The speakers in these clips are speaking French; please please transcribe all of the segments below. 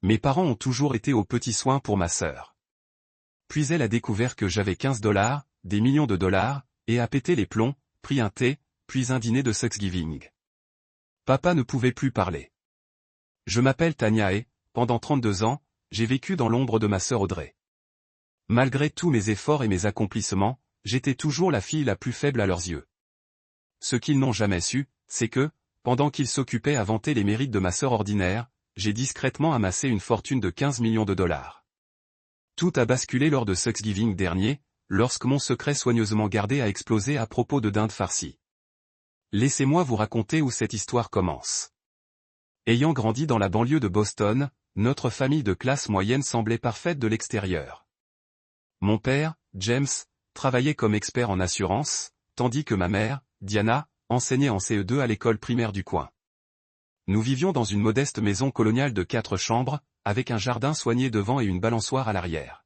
Mes parents ont toujours été aux petits soins pour ma sœur. Puis elle a découvert que j'avais 15 $, des millions de dollars, et a pété les plombs, pris un thé, puis un dîner de Thanksgiving. Papa ne pouvait plus parler. Je m'appelle Tania et, pendant 32 ans, j'ai vécu dans l'ombre de ma sœur Audrey. Malgré tous mes efforts et mes accomplissements, j'étais toujours la fille la plus faible à leurs yeux. Ce qu'ils n'ont jamais su, c'est que, pendant qu'ils s'occupaient à vanter les mérites de ma sœur ordinaire, j'ai discrètement amassé une fortune de 15 millions de dollars. Tout a basculé lors de Thanksgiving dernier, lorsque mon secret soigneusement gardé a explosé à propos de dinde farcie. Laissez-moi vous raconter où cette histoire commence. Ayant grandi dans la banlieue de Boston, notre famille de classe moyenne semblait parfaite de l'extérieur. Mon père, James, travaillait comme expert en assurance, tandis que ma mère, Diana, enseignait en CE2 à l'école primaire du coin. Nous vivions dans une modeste maison coloniale de 4 chambres, avec un jardin soigné devant et une balançoire à l'arrière.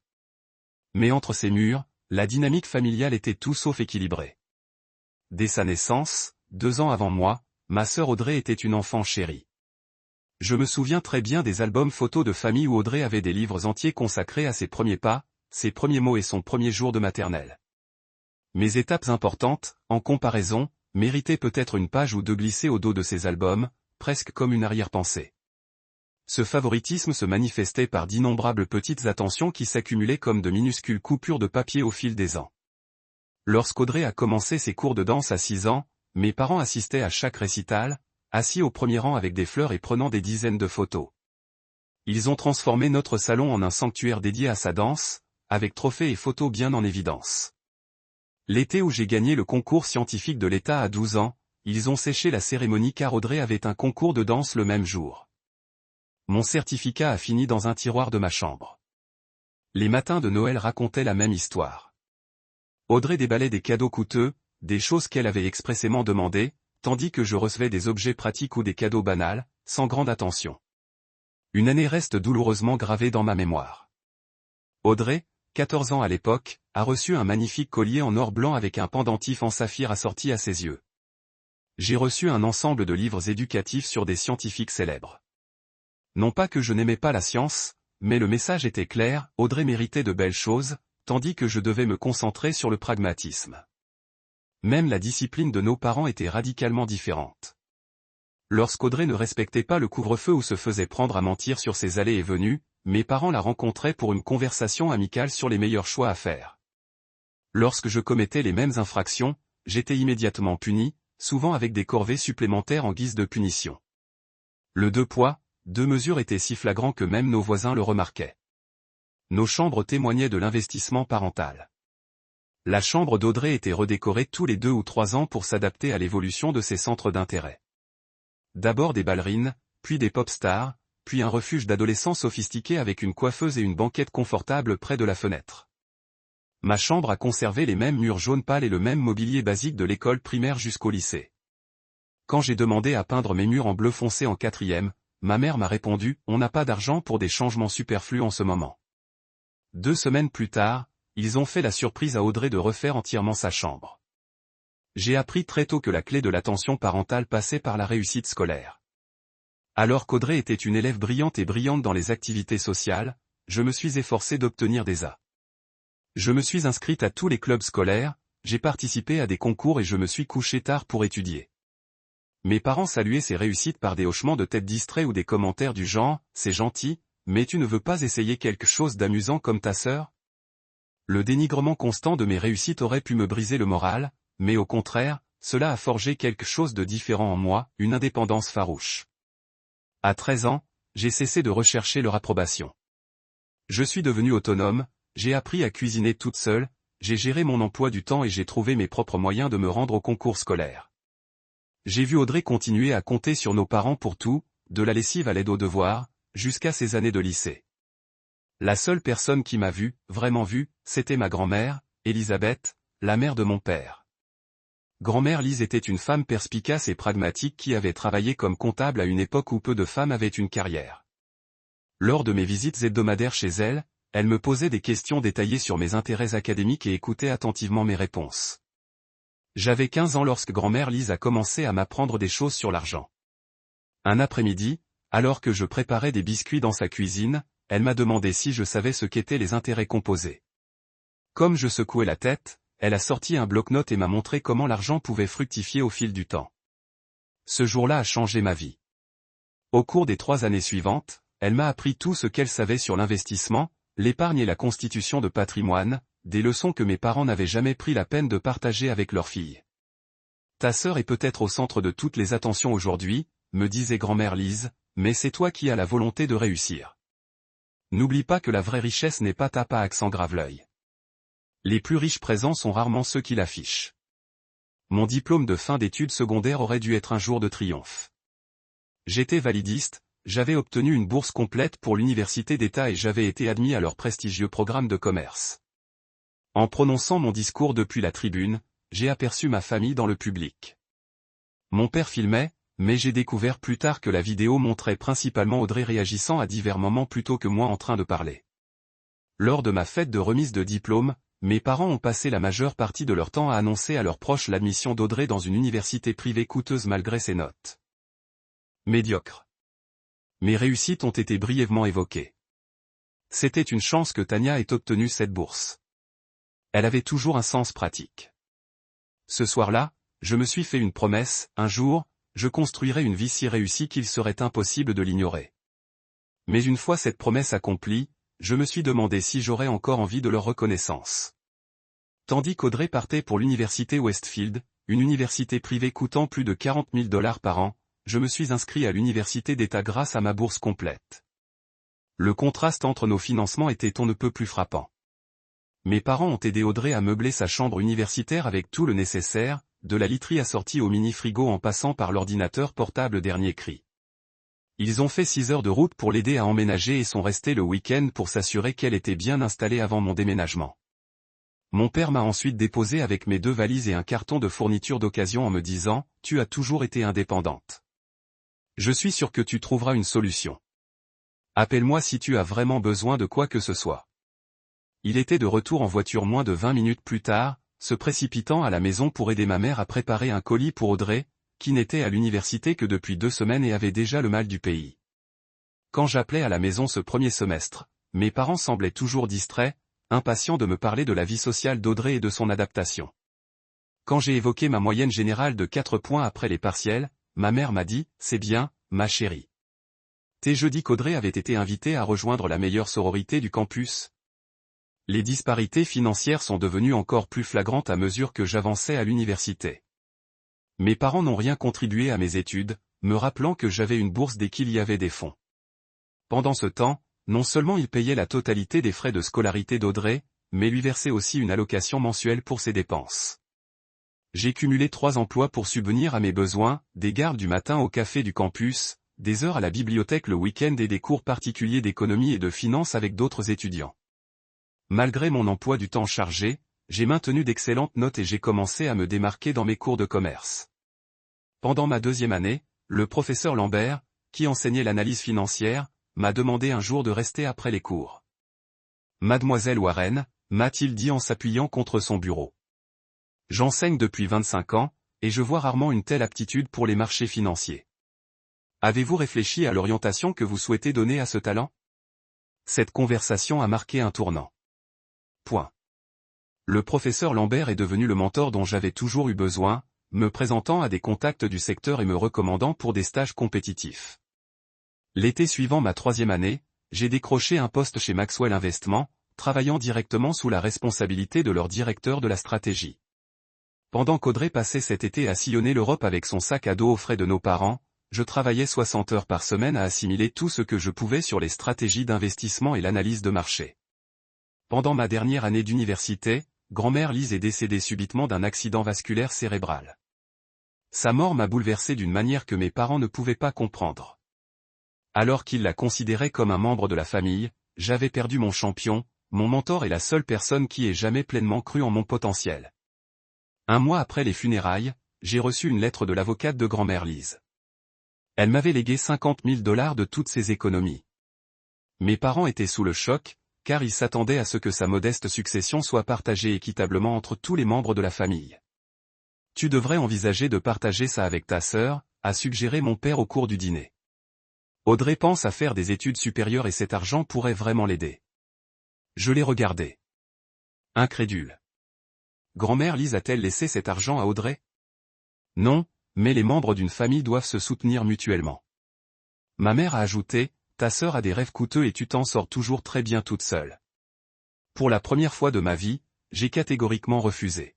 Mais entre ces murs, la dynamique familiale était tout sauf équilibrée. Dès sa naissance, 2 ans avant moi, ma sœur Audrey était une enfant chérie. Je me souviens très bien des albums photos de famille où Audrey avait des livres entiers consacrés à ses premiers pas, ses premiers mots et son premier jour de maternelle. Mes étapes importantes, en comparaison, méritaient peut-être une page ou deux glissées au dos de ces albums, presque comme une arrière-pensée. Ce favoritisme se manifestait par d'innombrables petites attentions qui s'accumulaient comme de minuscules coupures de papier au fil des ans. Lorsqu'Audrey a commencé ses cours de danse à 6 ans, mes parents assistaient à chaque récital, assis au premier rang avec des fleurs et prenant des dizaines de photos. Ils ont transformé notre salon en un sanctuaire dédié à sa danse, avec trophées et photos bien en évidence. L'été où j'ai gagné le concours scientifique de l'État à 12 ans, ils ont séché la cérémonie car Audrey avait un concours de danse le même jour. Mon certificat a fini dans un tiroir de ma chambre. Les matins de Noël racontaient la même histoire. Audrey déballait des cadeaux coûteux, des choses qu'elle avait expressément demandées, tandis que je recevais des objets pratiques ou des cadeaux banals, sans grande attention. Une année reste douloureusement gravée dans ma mémoire. Audrey, 14 ans à l'époque, a reçu un magnifique collier en or blanc avec un pendentif en saphir assorti à ses yeux. J'ai reçu un ensemble de livres éducatifs sur des scientifiques célèbres. Non pas que je n'aimais pas la science, mais le message était clair, Audrey méritait de belles choses, tandis que je devais me concentrer sur le pragmatisme. Même la discipline de nos parents était radicalement différente. Lorsqu'Audrey ne respectait pas le couvre-feu ou se faisait prendre à mentir sur ses allées et venues, mes parents la rencontraient pour une conversation amicale sur les meilleurs choix à faire. Lorsque je commettais les mêmes infractions, j'étais immédiatement puni, souvent avec des corvées supplémentaires en guise de punition. Le 2 poids, 2 mesures était si flagrant que même nos voisins le remarquaient. Nos chambres témoignaient de l'investissement parental. La chambre d'Audrey était redécorée tous les 2 ou 3 ans pour s'adapter à l'évolution de ses centres d'intérêt. D'abord des ballerines, puis des pop stars, puis un refuge d'adolescents sophistiqués avec une coiffeuse et une banquette confortable près de la fenêtre. Ma chambre a conservé les mêmes murs jaune pâle et le même mobilier basique de l'école primaire jusqu'au lycée. Quand j'ai demandé à peindre mes murs en bleu foncé en 4e, ma mère m'a répondu « On n'a pas d'argent pour des changements superflus en ce moment ». 2 semaines plus tard, ils ont fait la surprise à Audrey de refaire entièrement sa chambre. J'ai appris très tôt que la clé de l'attention parentale passait par la réussite scolaire. Alors qu'Audrey était une élève brillante et brillante dans les activités sociales, je me suis efforcé d'obtenir des A. Je me suis inscrite à tous les clubs scolaires, j'ai participé à des concours et je me suis couché tard pour étudier. Mes parents saluaient ces réussites par des hochements de tête distraits ou des commentaires du genre « C'est gentil, mais tu ne veux pas essayer quelque chose d'amusant comme ta sœur ?» Le dénigrement constant de mes réussites aurait pu me briser le moral, mais au contraire, cela a forgé quelque chose de différent en moi, une indépendance farouche. À 13 ans, j'ai cessé de rechercher leur approbation. Je suis devenu autonome, j'ai appris à cuisiner toute seule, j'ai géré mon emploi du temps et j'ai trouvé mes propres moyens de me rendre au concours scolaire. J'ai vu Audrey continuer à compter sur nos parents pour tout, de la lessive à l'aide aux devoirs, jusqu'à ses années de lycée. La seule personne qui m'a vu, vraiment vu, c'était ma grand-mère, Elisabeth, la mère de mon père. Grand-mère Lise était une femme perspicace et pragmatique qui avait travaillé comme comptable à une époque où peu de femmes avaient une carrière. Lors de mes visites hebdomadaires chez elle, elle me posait des questions détaillées sur mes intérêts académiques et écoutait attentivement mes réponses. J'avais 15 ans lorsque grand-mère Lise a commencé à m'apprendre des choses sur l'argent. Un après-midi, Alors que je préparais des biscuits dans sa cuisine, elle m'a demandé si je savais ce qu'étaient les intérêts composés. Comme je secouais la tête, elle a sorti un bloc-notes et m'a montré comment l'argent pouvait fructifier au fil du temps. Ce jour-là a changé ma vie. Au cours des 3 années suivantes, elle m'a appris tout ce qu'elle savait sur l'investissement, l'épargne et la constitution de patrimoine, des leçons que mes parents n'avaient jamais pris la peine de partager avec leur fille. Ta sœur est peut-être au centre de toutes les attentions aujourd'hui, me disait grand-mère Lise, mais c'est toi qui as la volonté de réussir. N'oublie pas que la vraie richesse n'est pas tape à accent grave-l'œil. Les plus riches présents sont rarement ceux qui l'affichent. Mon diplôme de fin d'études secondaires aurait dû être un jour de triomphe. J'étais validiste, j'avais obtenu une bourse complète pour l'université d'État et j'avais été admis à leur prestigieux programme de commerce. En prononçant mon discours depuis la tribune, j'ai aperçu ma famille dans le public. Mon père filmait, mais j'ai découvert plus tard que la vidéo montrait principalement Audrey réagissant à divers moments plutôt que moi en train de parler. Lors de ma fête de remise de diplôme, mes parents ont passé la majeure partie de leur temps à annoncer à leurs proches l'admission d'Audrey dans une université privée coûteuse malgré ses notes médiocres. Mes réussites ont été brièvement évoquées. C'était une chance que Tania ait obtenu cette bourse. Elle avait toujours un sens pratique. Ce soir-là, je me suis fait une promesse, un jour, je construirai une vie si réussie qu'il serait impossible de l'ignorer. Mais une fois cette promesse accomplie, je me suis demandé si j'aurais encore envie de leur reconnaissance. Tandis qu'Audrey partait pour l'université Westfield, une université privée coûtant plus de 40 000 $ par an, je me suis inscrit à l'université d'État grâce à ma bourse complète. Le contraste entre nos financements était on ne peut plus frappant. Mes parents ont aidé Audrey à meubler sa chambre universitaire avec tout le nécessaire, de la literie assortie au mini-frigo en passant par l'ordinateur portable dernier cri. Ils ont fait 6 heures de route pour l'aider à emménager et sont restés le week-end pour s'assurer qu'elle était bien installée avant mon déménagement. Mon père m'a ensuite déposé avec mes 2 valises et un carton de fourniture d'occasion en me disant « Tu as toujours été indépendante. Je suis sûr que tu trouveras une solution. Appelle-moi si tu as vraiment besoin de quoi que ce soit. » Il était de retour en voiture moins de 20 minutes plus tard, se précipitant à la maison pour aider ma mère à préparer un colis pour Audrey, qui n'était à l'université que depuis 2 semaines et avait déjà le mal du pays. Quand j'appelais à la maison ce premier semestre, mes parents semblaient toujours distraits, impatients de me parler de la vie sociale d'Audrey et de son adaptation. Quand j'ai évoqué ma moyenne générale de 4 points après les partiels, ma mère m'a dit « C'est bien, ma chérie. T'es jeudi qu'Audrey avait été invitée à rejoindre la meilleure sororité du campus. » Les disparités financières sont devenues encore plus flagrantes à mesure que j'avançais à l'université. Mes parents n'ont rien contribué à mes études, me rappelant que j'avais une bourse dès qu'il y avait des fonds. Pendant ce temps, non seulement ils payaient la totalité des frais de scolarité d'Audrey, mais lui versaient aussi une allocation mensuelle pour ses dépenses. J'ai cumulé 3 emplois pour subvenir à mes besoins, des gardes du matin au café du campus, des heures à la bibliothèque le week-end et des cours particuliers d'économie et de finance avec d'autres étudiants. Malgré mon emploi du temps chargé, j'ai maintenu d'excellentes notes et j'ai commencé à me démarquer dans mes cours de commerce. Pendant ma 2e année, le professeur Lambert, qui enseignait l'analyse financière, m'a demandé un jour de rester après les cours. Mademoiselle Warren, m'a-t-il dit en s'appuyant contre son bureau. J'enseigne depuis 25 ans, et je vois rarement une telle aptitude pour les marchés financiers. Avez-vous réfléchi à l'orientation que vous souhaitez donner à ce talent? Cette conversation a marqué un tournant. Point. Le professeur Lambert est devenu le mentor dont j'avais toujours eu besoin, me présentant à des contacts du secteur et me recommandant pour des stages compétitifs. L'été suivant ma 3e année, j'ai décroché un poste chez Maxwell Investment, travaillant directement sous la responsabilité de leur directeur de la stratégie. Pendant qu'Audrey passait cet été à sillonner l'Europe avec son sac à dos aux frais de nos parents, je travaillais 60 heures par semaine à assimiler tout ce que je pouvais sur les stratégies d'investissement et l'analyse de marché. Pendant ma dernière année d'université, grand-mère Lise est décédée subitement d'un accident vasculaire cérébral. Sa mort m'a bouleversé d'une manière que mes parents ne pouvaient pas comprendre. Alors qu'ils la considéraient comme un membre de la famille, j'avais perdu mon champion, mon mentor et la seule personne qui ait jamais pleinement cru en mon potentiel. 1 mois après les funérailles, j'ai reçu une lettre de l'avocate de grand-mère Lise. Elle m'avait légué 50 000 $ de toutes ses économies. Mes parents étaient sous le choc, car ils s'attendaient à ce que sa modeste succession soit partagée équitablement entre tous les membres de la famille. Tu devrais envisager de partager ça avec ta sœur, a suggéré mon père au cours du dîner. Audrey pense à faire des études supérieures et cet argent pourrait vraiment l'aider. Je l'ai regardé. Incrédule. Grand-mère Lise a-t-elle laissé cet argent à Audrey? Non, mais les membres d'une famille doivent se soutenir mutuellement. Ma mère a ajouté, ta sœur a des rêves coûteux et tu t'en sors toujours très bien toute seule. Pour la première fois de ma vie, j'ai catégoriquement refusé.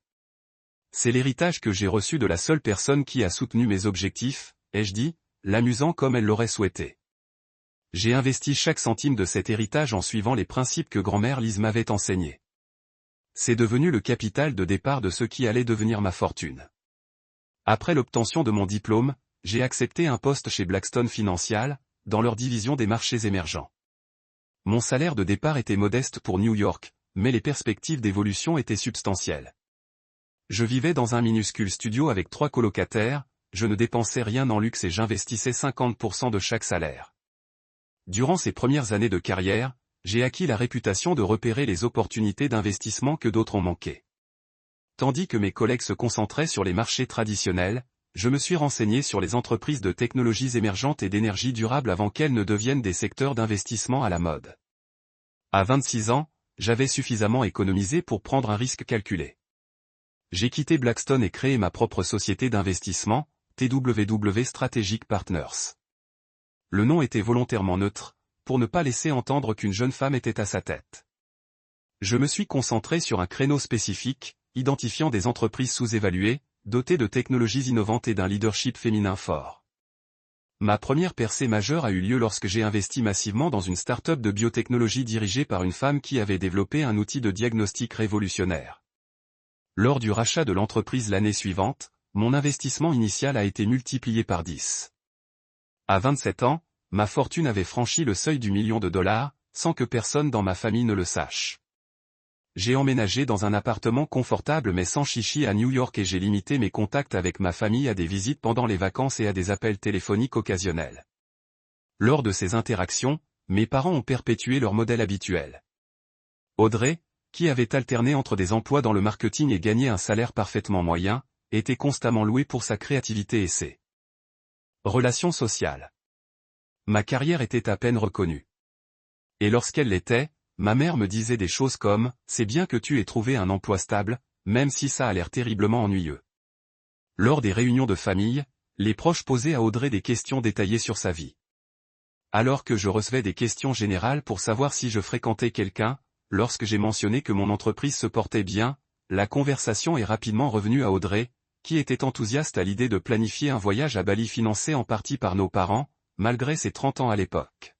C'est l'héritage que j'ai reçu de la seule personne qui a soutenu mes objectifs, ai-je dit, l'amusant comme elle l'aurait souhaité. J'ai investi chaque centime de cet héritage en suivant les principes que grand-mère Lise m'avait enseignés. C'est devenu le capital de départ de ce qui allait devenir ma fortune. Après l'obtention de mon diplôme, j'ai accepté un poste chez Blackstone Financial, dans leur division des marchés émergents. Mon salaire de départ était modeste pour New York, mais les perspectives d'évolution étaient substantielles. Je vivais dans un minuscule studio avec 3 colocataires, je ne dépensais rien en luxe et j'investissais 50% de chaque salaire. Durant ces premières années de carrière, j'ai acquis la réputation de repérer les opportunités d'investissement que d'autres ont manquées. Tandis que mes collègues se concentraient sur les marchés traditionnels, je me suis renseigné sur les entreprises de technologies émergentes et d'énergie durable avant qu'elles ne deviennent des secteurs d'investissement à la mode. À 26 ans, j'avais suffisamment économisé pour prendre un risque calculé. J'ai quitté Blackstone et créé ma propre société d'investissement, TWW Strategic Partners. Le nom était volontairement neutre, pour ne pas laisser entendre qu'une jeune femme était à sa tête. Je me suis concentré sur un créneau spécifique, identifiant des entreprises sous-évaluées, dotées de technologies innovantes et d'un leadership féminin fort. Ma première percée majeure a eu lieu lorsque j'ai investi massivement dans une start-up de biotechnologie dirigée par une femme qui avait développé un outil de diagnostic révolutionnaire. Lors du rachat de l'entreprise l'année suivante, mon investissement initial a été multiplié par 10. À 27 ans, ma fortune avait franchi le seuil du $1 million, sans que personne dans ma famille ne le sache. J'ai emménagé dans un appartement confortable mais sans chichi à New York et j'ai limité mes contacts avec ma famille à des visites pendant les vacances et à des appels téléphoniques occasionnels. Lors de ces interactions, mes parents ont perpétué leur modèle habituel. Audrey, qui avait alterné entre des emplois dans le marketing et gagnait un salaire parfaitement moyen, était constamment louée pour sa créativité et ses relations sociales. Ma carrière était à peine reconnue. Et lorsqu'elle l'était, ma mère me disait des choses comme « C'est bien que tu aies trouvé un emploi stable, même si ça a l'air terriblement ennuyeux. » Lors des réunions de famille, les proches posaient à Audrey des questions détaillées sur sa vie. Alors que je recevais des questions générales pour savoir si je fréquentais quelqu'un, lorsque j'ai mentionné que mon entreprise se portait bien, la conversation est rapidement revenue à Audrey, qui était enthousiaste à l'idée de planifier un voyage à Bali financé en partie par nos parents, malgré ses 30 ans à l'époque.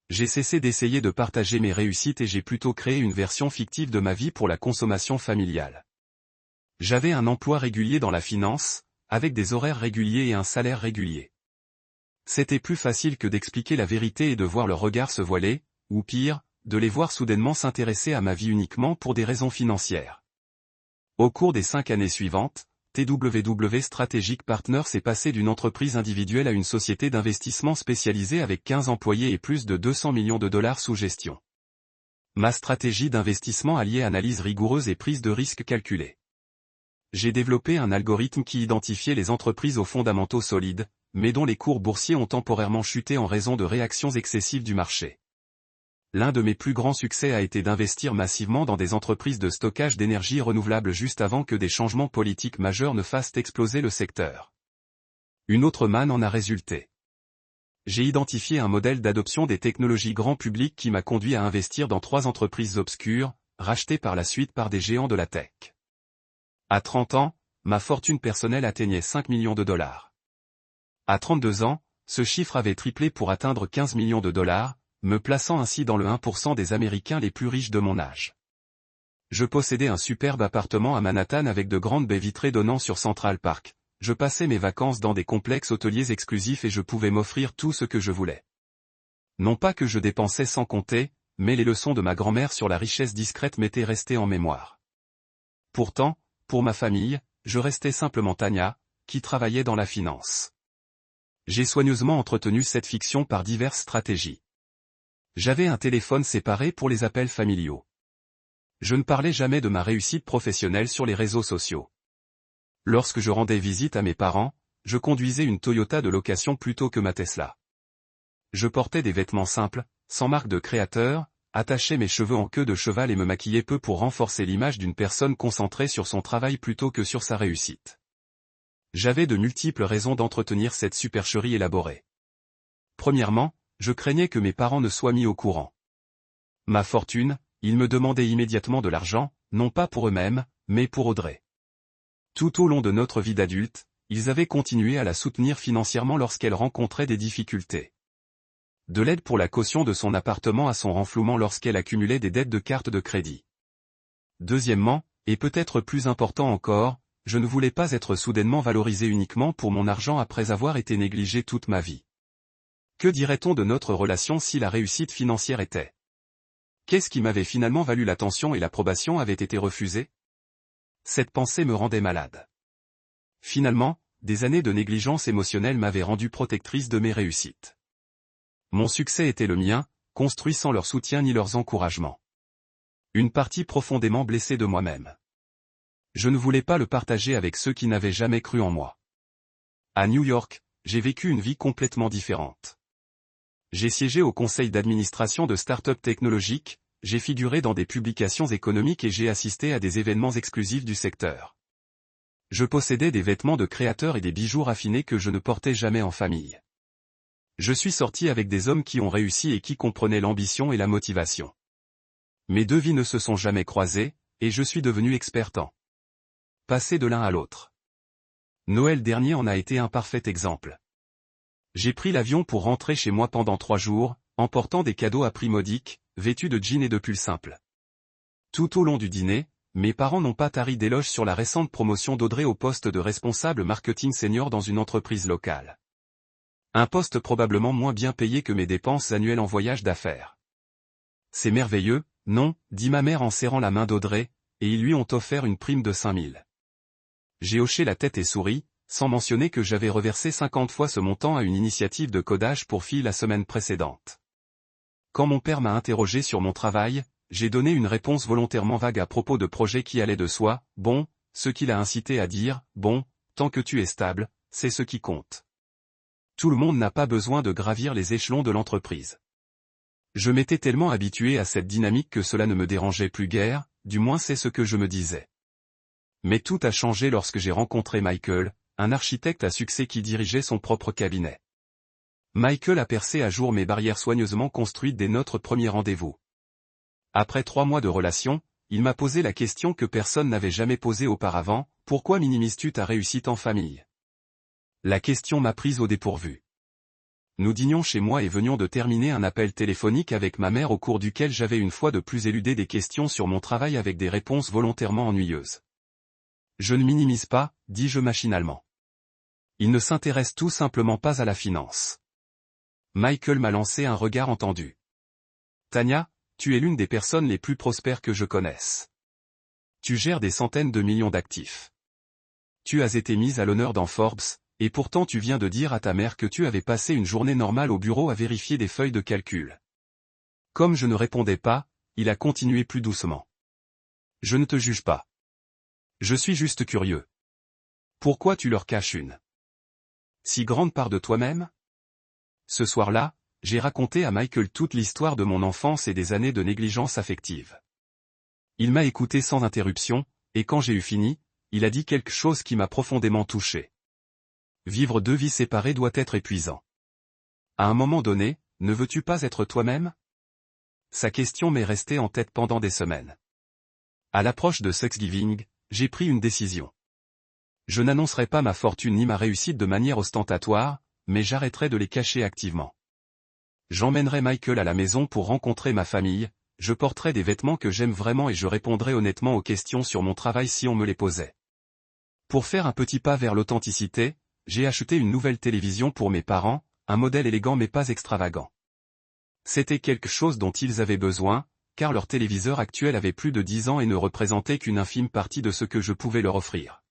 J'ai cessé d'essayer de partager mes réussites et j'ai plutôt créé une version fictive de ma vie pour la consommation familiale. J'avais un emploi régulier dans la finance, avec des horaires réguliers et un salaire régulier. C'était plus facile que d'expliquer la vérité et de voir leur regard se voiler, ou pire, de les voir soudainement s'intéresser à ma vie uniquement pour des raisons financières. Au cours des 5 années suivantes, TWW Strategic Partners est passé d'une entreprise individuelle à une société d'investissement spécialisée avec 15 employés et plus de $200 millions sous gestion. Ma stratégie d'investissement alliait analyse rigoureuse et prise de risque calculée. J'ai développé un algorithme qui identifiait les entreprises aux fondamentaux solides, mais dont les cours boursiers ont temporairement chuté en raison de réactions excessives du marché. L'un de mes plus grands succès a été d'investir massivement dans des entreprises de stockage d'énergie renouvelable juste avant que des changements politiques majeurs ne fassent exploser le secteur. Une autre manne en a résulté. J'ai identifié un modèle d'adoption des technologies grand public qui m'a conduit à investir dans 3 entreprises obscures, rachetées par la suite par des géants de la tech. À 30 ans, ma fortune personnelle atteignait $5 millions. À 32 ans, ce chiffre avait triplé pour atteindre $15 millions, me plaçant ainsi dans le 1% des Américains les plus riches de mon âge. Je possédais un superbe appartement à Manhattan avec de grandes baies vitrées donnant sur Central Park. Je passais mes vacances dans des complexes hôteliers exclusifs et je pouvais m'offrir tout ce que je voulais. Non pas que je dépensais sans compter, mais les leçons de ma grand-mère sur la richesse discrète m'étaient restées en mémoire. Pourtant, pour ma famille, je restais simplement Tania, qui travaillait dans la finance. J'ai soigneusement entretenu cette fiction par diverses stratégies. J'avais un téléphone séparé pour les appels familiaux. Je ne parlais jamais de ma réussite professionnelle sur les réseaux sociaux. Lorsque je rendais visite à mes parents, je conduisais une Toyota de location plutôt que ma Tesla. Je portais des vêtements simples, sans marque de créateur, attachais mes cheveux en queue de cheval et me maquillais peu pour renforcer l'image d'une personne concentrée sur son travail plutôt que sur sa réussite. J'avais de multiples raisons d'entretenir cette supercherie élaborée. Premièrement, je craignais que mes parents ne soient mis au courant. Ma fortune, ils me demandaient immédiatement de l'argent, non pas pour eux-mêmes, mais pour Audrey. Tout au long de notre vie d'adulte, ils avaient continué à la soutenir financièrement lorsqu'elle rencontrait des difficultés. De l'aide pour la caution de son appartement à son renflouement lorsqu'elle accumulait des dettes de carte de crédit. Deuxièmement, et peut-être plus important encore, je ne voulais pas être soudainement valorisé uniquement pour mon argent après avoir été négligé toute ma vie. Que dirait-on de notre relation si la réussite financière était? Qu'est-ce qui m'avait finalement valu l'attention et l'approbation avait été refusée? Cette pensée me rendait malade. Finalement, des années de négligence émotionnelle m'avaient rendu protectrice de mes réussites. Mon succès était le mien, construit sans leur soutien ni leurs encouragements. Une partie profondément blessée de moi-même. Je ne voulais pas le partager avec ceux qui n'avaient jamais cru en moi. À New York, j'ai vécu une vie complètement différente. J'ai siégé au conseil d'administration de start-up technologiques, j'ai figuré dans des publications économiques et j'ai assisté à des événements exclusifs du secteur. Je possédais des vêtements de créateurs et des bijoux raffinés que je ne portais jamais en famille. Je suis sorti avec des hommes qui ont réussi et qui comprenaient l'ambition et la motivation. Mes deux vies ne se sont jamais croisées, et je suis devenu expert en passer de l'un à l'autre. Noël dernier en a été un parfait exemple. J'ai pris l'avion pour rentrer chez moi pendant 3 jours, emportant des cadeaux à prix modique, vêtus de jeans et de pulls simples. Tout au long du dîner, mes parents n'ont pas tari d'éloges sur la récente promotion d'Audrey au poste de responsable marketing senior dans une entreprise locale. Un poste probablement moins bien payé que mes dépenses annuelles en voyage d'affaires. C'est merveilleux, non, dit ma mère en serrant la main d'Audrey, et ils lui ont offert une prime de 5000. J'ai hoché la tête et souri, sans mentionner que j'avais reversé 50 fois ce montant à une initiative de codage pour filles la semaine précédente. Quand mon père m'a interrogé sur mon travail, j'ai donné une réponse volontairement vague à propos de projets qui allaient de soi, bon, ce qui l'a incité à dire, bon, tant que tu es stable, c'est ce qui compte. Tout le monde n'a pas besoin de gravir les échelons de l'entreprise. Je m'étais tellement habitué à cette dynamique que cela ne me dérangeait plus guère, du moins c'est ce que je me disais. Mais tout a changé lorsque j'ai rencontré Michael, un architecte à succès qui dirigeait son propre cabinet. Michael a percé à jour mes barrières soigneusement construites dès notre premier rendez-vous. Après 3 mois de relation, il m'a posé la question que personne n'avait jamais posée auparavant, pourquoi minimises-tu ta réussite en famille? La question m'a prise au dépourvu. Nous dînions chez moi et venions de terminer un appel téléphonique avec ma mère au cours duquel j'avais une fois de plus éludé des questions sur mon travail avec des réponses volontairement ennuyeuses. Je ne minimise pas, dis-je machinalement. Il ne s'intéresse tout simplement pas à la finance. Michael m'a lancé un regard entendu. Tania, tu es l'une des personnes les plus prospères que je connaisse. Tu gères des centaines de millions d'actifs. Tu as été mise à l'honneur dans Forbes, et pourtant tu viens de dire à ta mère que tu avais passé une journée normale au bureau à vérifier des feuilles de calcul. Comme je ne répondais pas, il a continué plus doucement. Je ne te juge pas. Je suis juste curieux. Pourquoi tu leur caches une si grande part de toi-même? Ce soir-là, j'ai raconté à Michael toute l'histoire de mon enfance et des années de négligence affective. Il m'a écouté sans interruption, et quand j'ai eu fini, il a dit quelque chose qui m'a profondément touché. Vivre 2 vies séparées doit être épuisant. À un moment donné, ne veux-tu pas être toi-même? Sa question m'est restée en tête pendant des semaines. À l'approche de Thanksgiving, j'ai pris une décision. Je n'annoncerai pas ma fortune ni ma réussite de manière ostentatoire, mais j'arrêterai de les cacher activement. J'emmènerai Michael à la maison pour rencontrer ma famille, je porterai des vêtements que j'aime vraiment et je répondrai honnêtement aux questions sur mon travail si on me les posait. Pour faire un petit pas vers l'authenticité, j'ai acheté une nouvelle télévision pour mes parents, un modèle élégant mais pas extravagant. C'était quelque chose dont ils avaient besoin, car leur téléviseur actuel avait plus de 10 ans et ne représentait qu'une infime partie de ce que je pouvais leur offrir.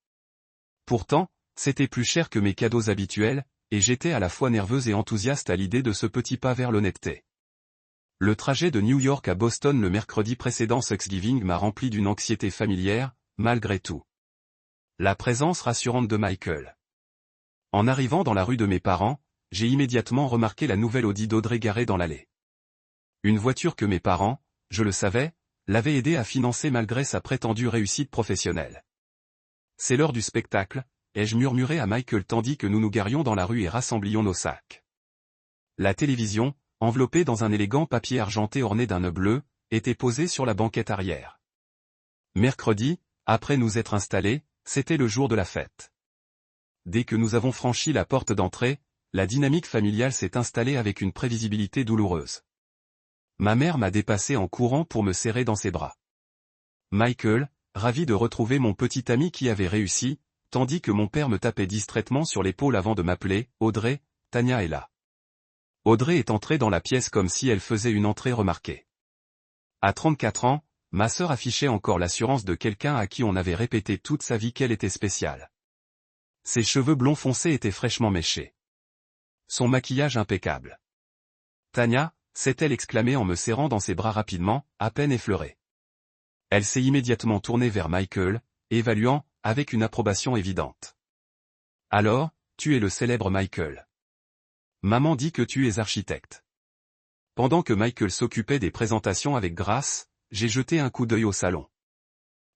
Pourtant, c'était plus cher que mes cadeaux habituels, et j'étais à la fois nerveuse et enthousiaste à l'idée de ce petit pas vers l'honnêteté. Le trajet de New York à Boston le mercredi précédent Thanksgiving m'a rempli d'une anxiété familière, malgré tout. La présence rassurante de Michael. En arrivant dans la rue de mes parents, j'ai immédiatement remarqué la nouvelle Audi d'Audrey garée dans l'allée. Une voiture que mes parents, je le savais, l'avaient aidé à financer malgré sa prétendue réussite professionnelle. C'est l'heure du spectacle, ai-je murmuré à Michael tandis que nous nous garions dans la rue et rassemblions nos sacs. La télévision, enveloppée dans un élégant papier argenté orné d'un nœud bleu, était posée sur la banquette arrière. Mercredi, après nous être installés, c'était le jour de la fête. Dès que nous avons franchi la porte d'entrée, la dynamique familiale s'est installée avec une prévisibilité douloureuse. Ma mère m'a dépassé en courant pour me serrer dans ses bras. Michael, ravi de retrouver mon petit ami qui avait réussi, tandis que mon père me tapait distraitement sur l'épaule avant de m'appeler « Audrey, Tania est là ». Audrey est entrée dans la pièce comme si elle faisait une entrée remarquée. À 34 ans, ma sœur affichait encore l'assurance de quelqu'un à qui on avait répété toute sa vie qu'elle était spéciale. Ses cheveux blonds foncés étaient fraîchement méchés. Son maquillage impeccable. Tania, s'est-elle exclamée en me serrant dans ses bras rapidement, à peine effleurée. Elle s'est immédiatement tournée vers Michael, évaluant, avec une approbation évidente. Alors, tu es le célèbre Michael. Maman dit que tu es architecte. Pendant que Michael s'occupait des présentations avec grâce, j'ai jeté un coup d'œil au salon.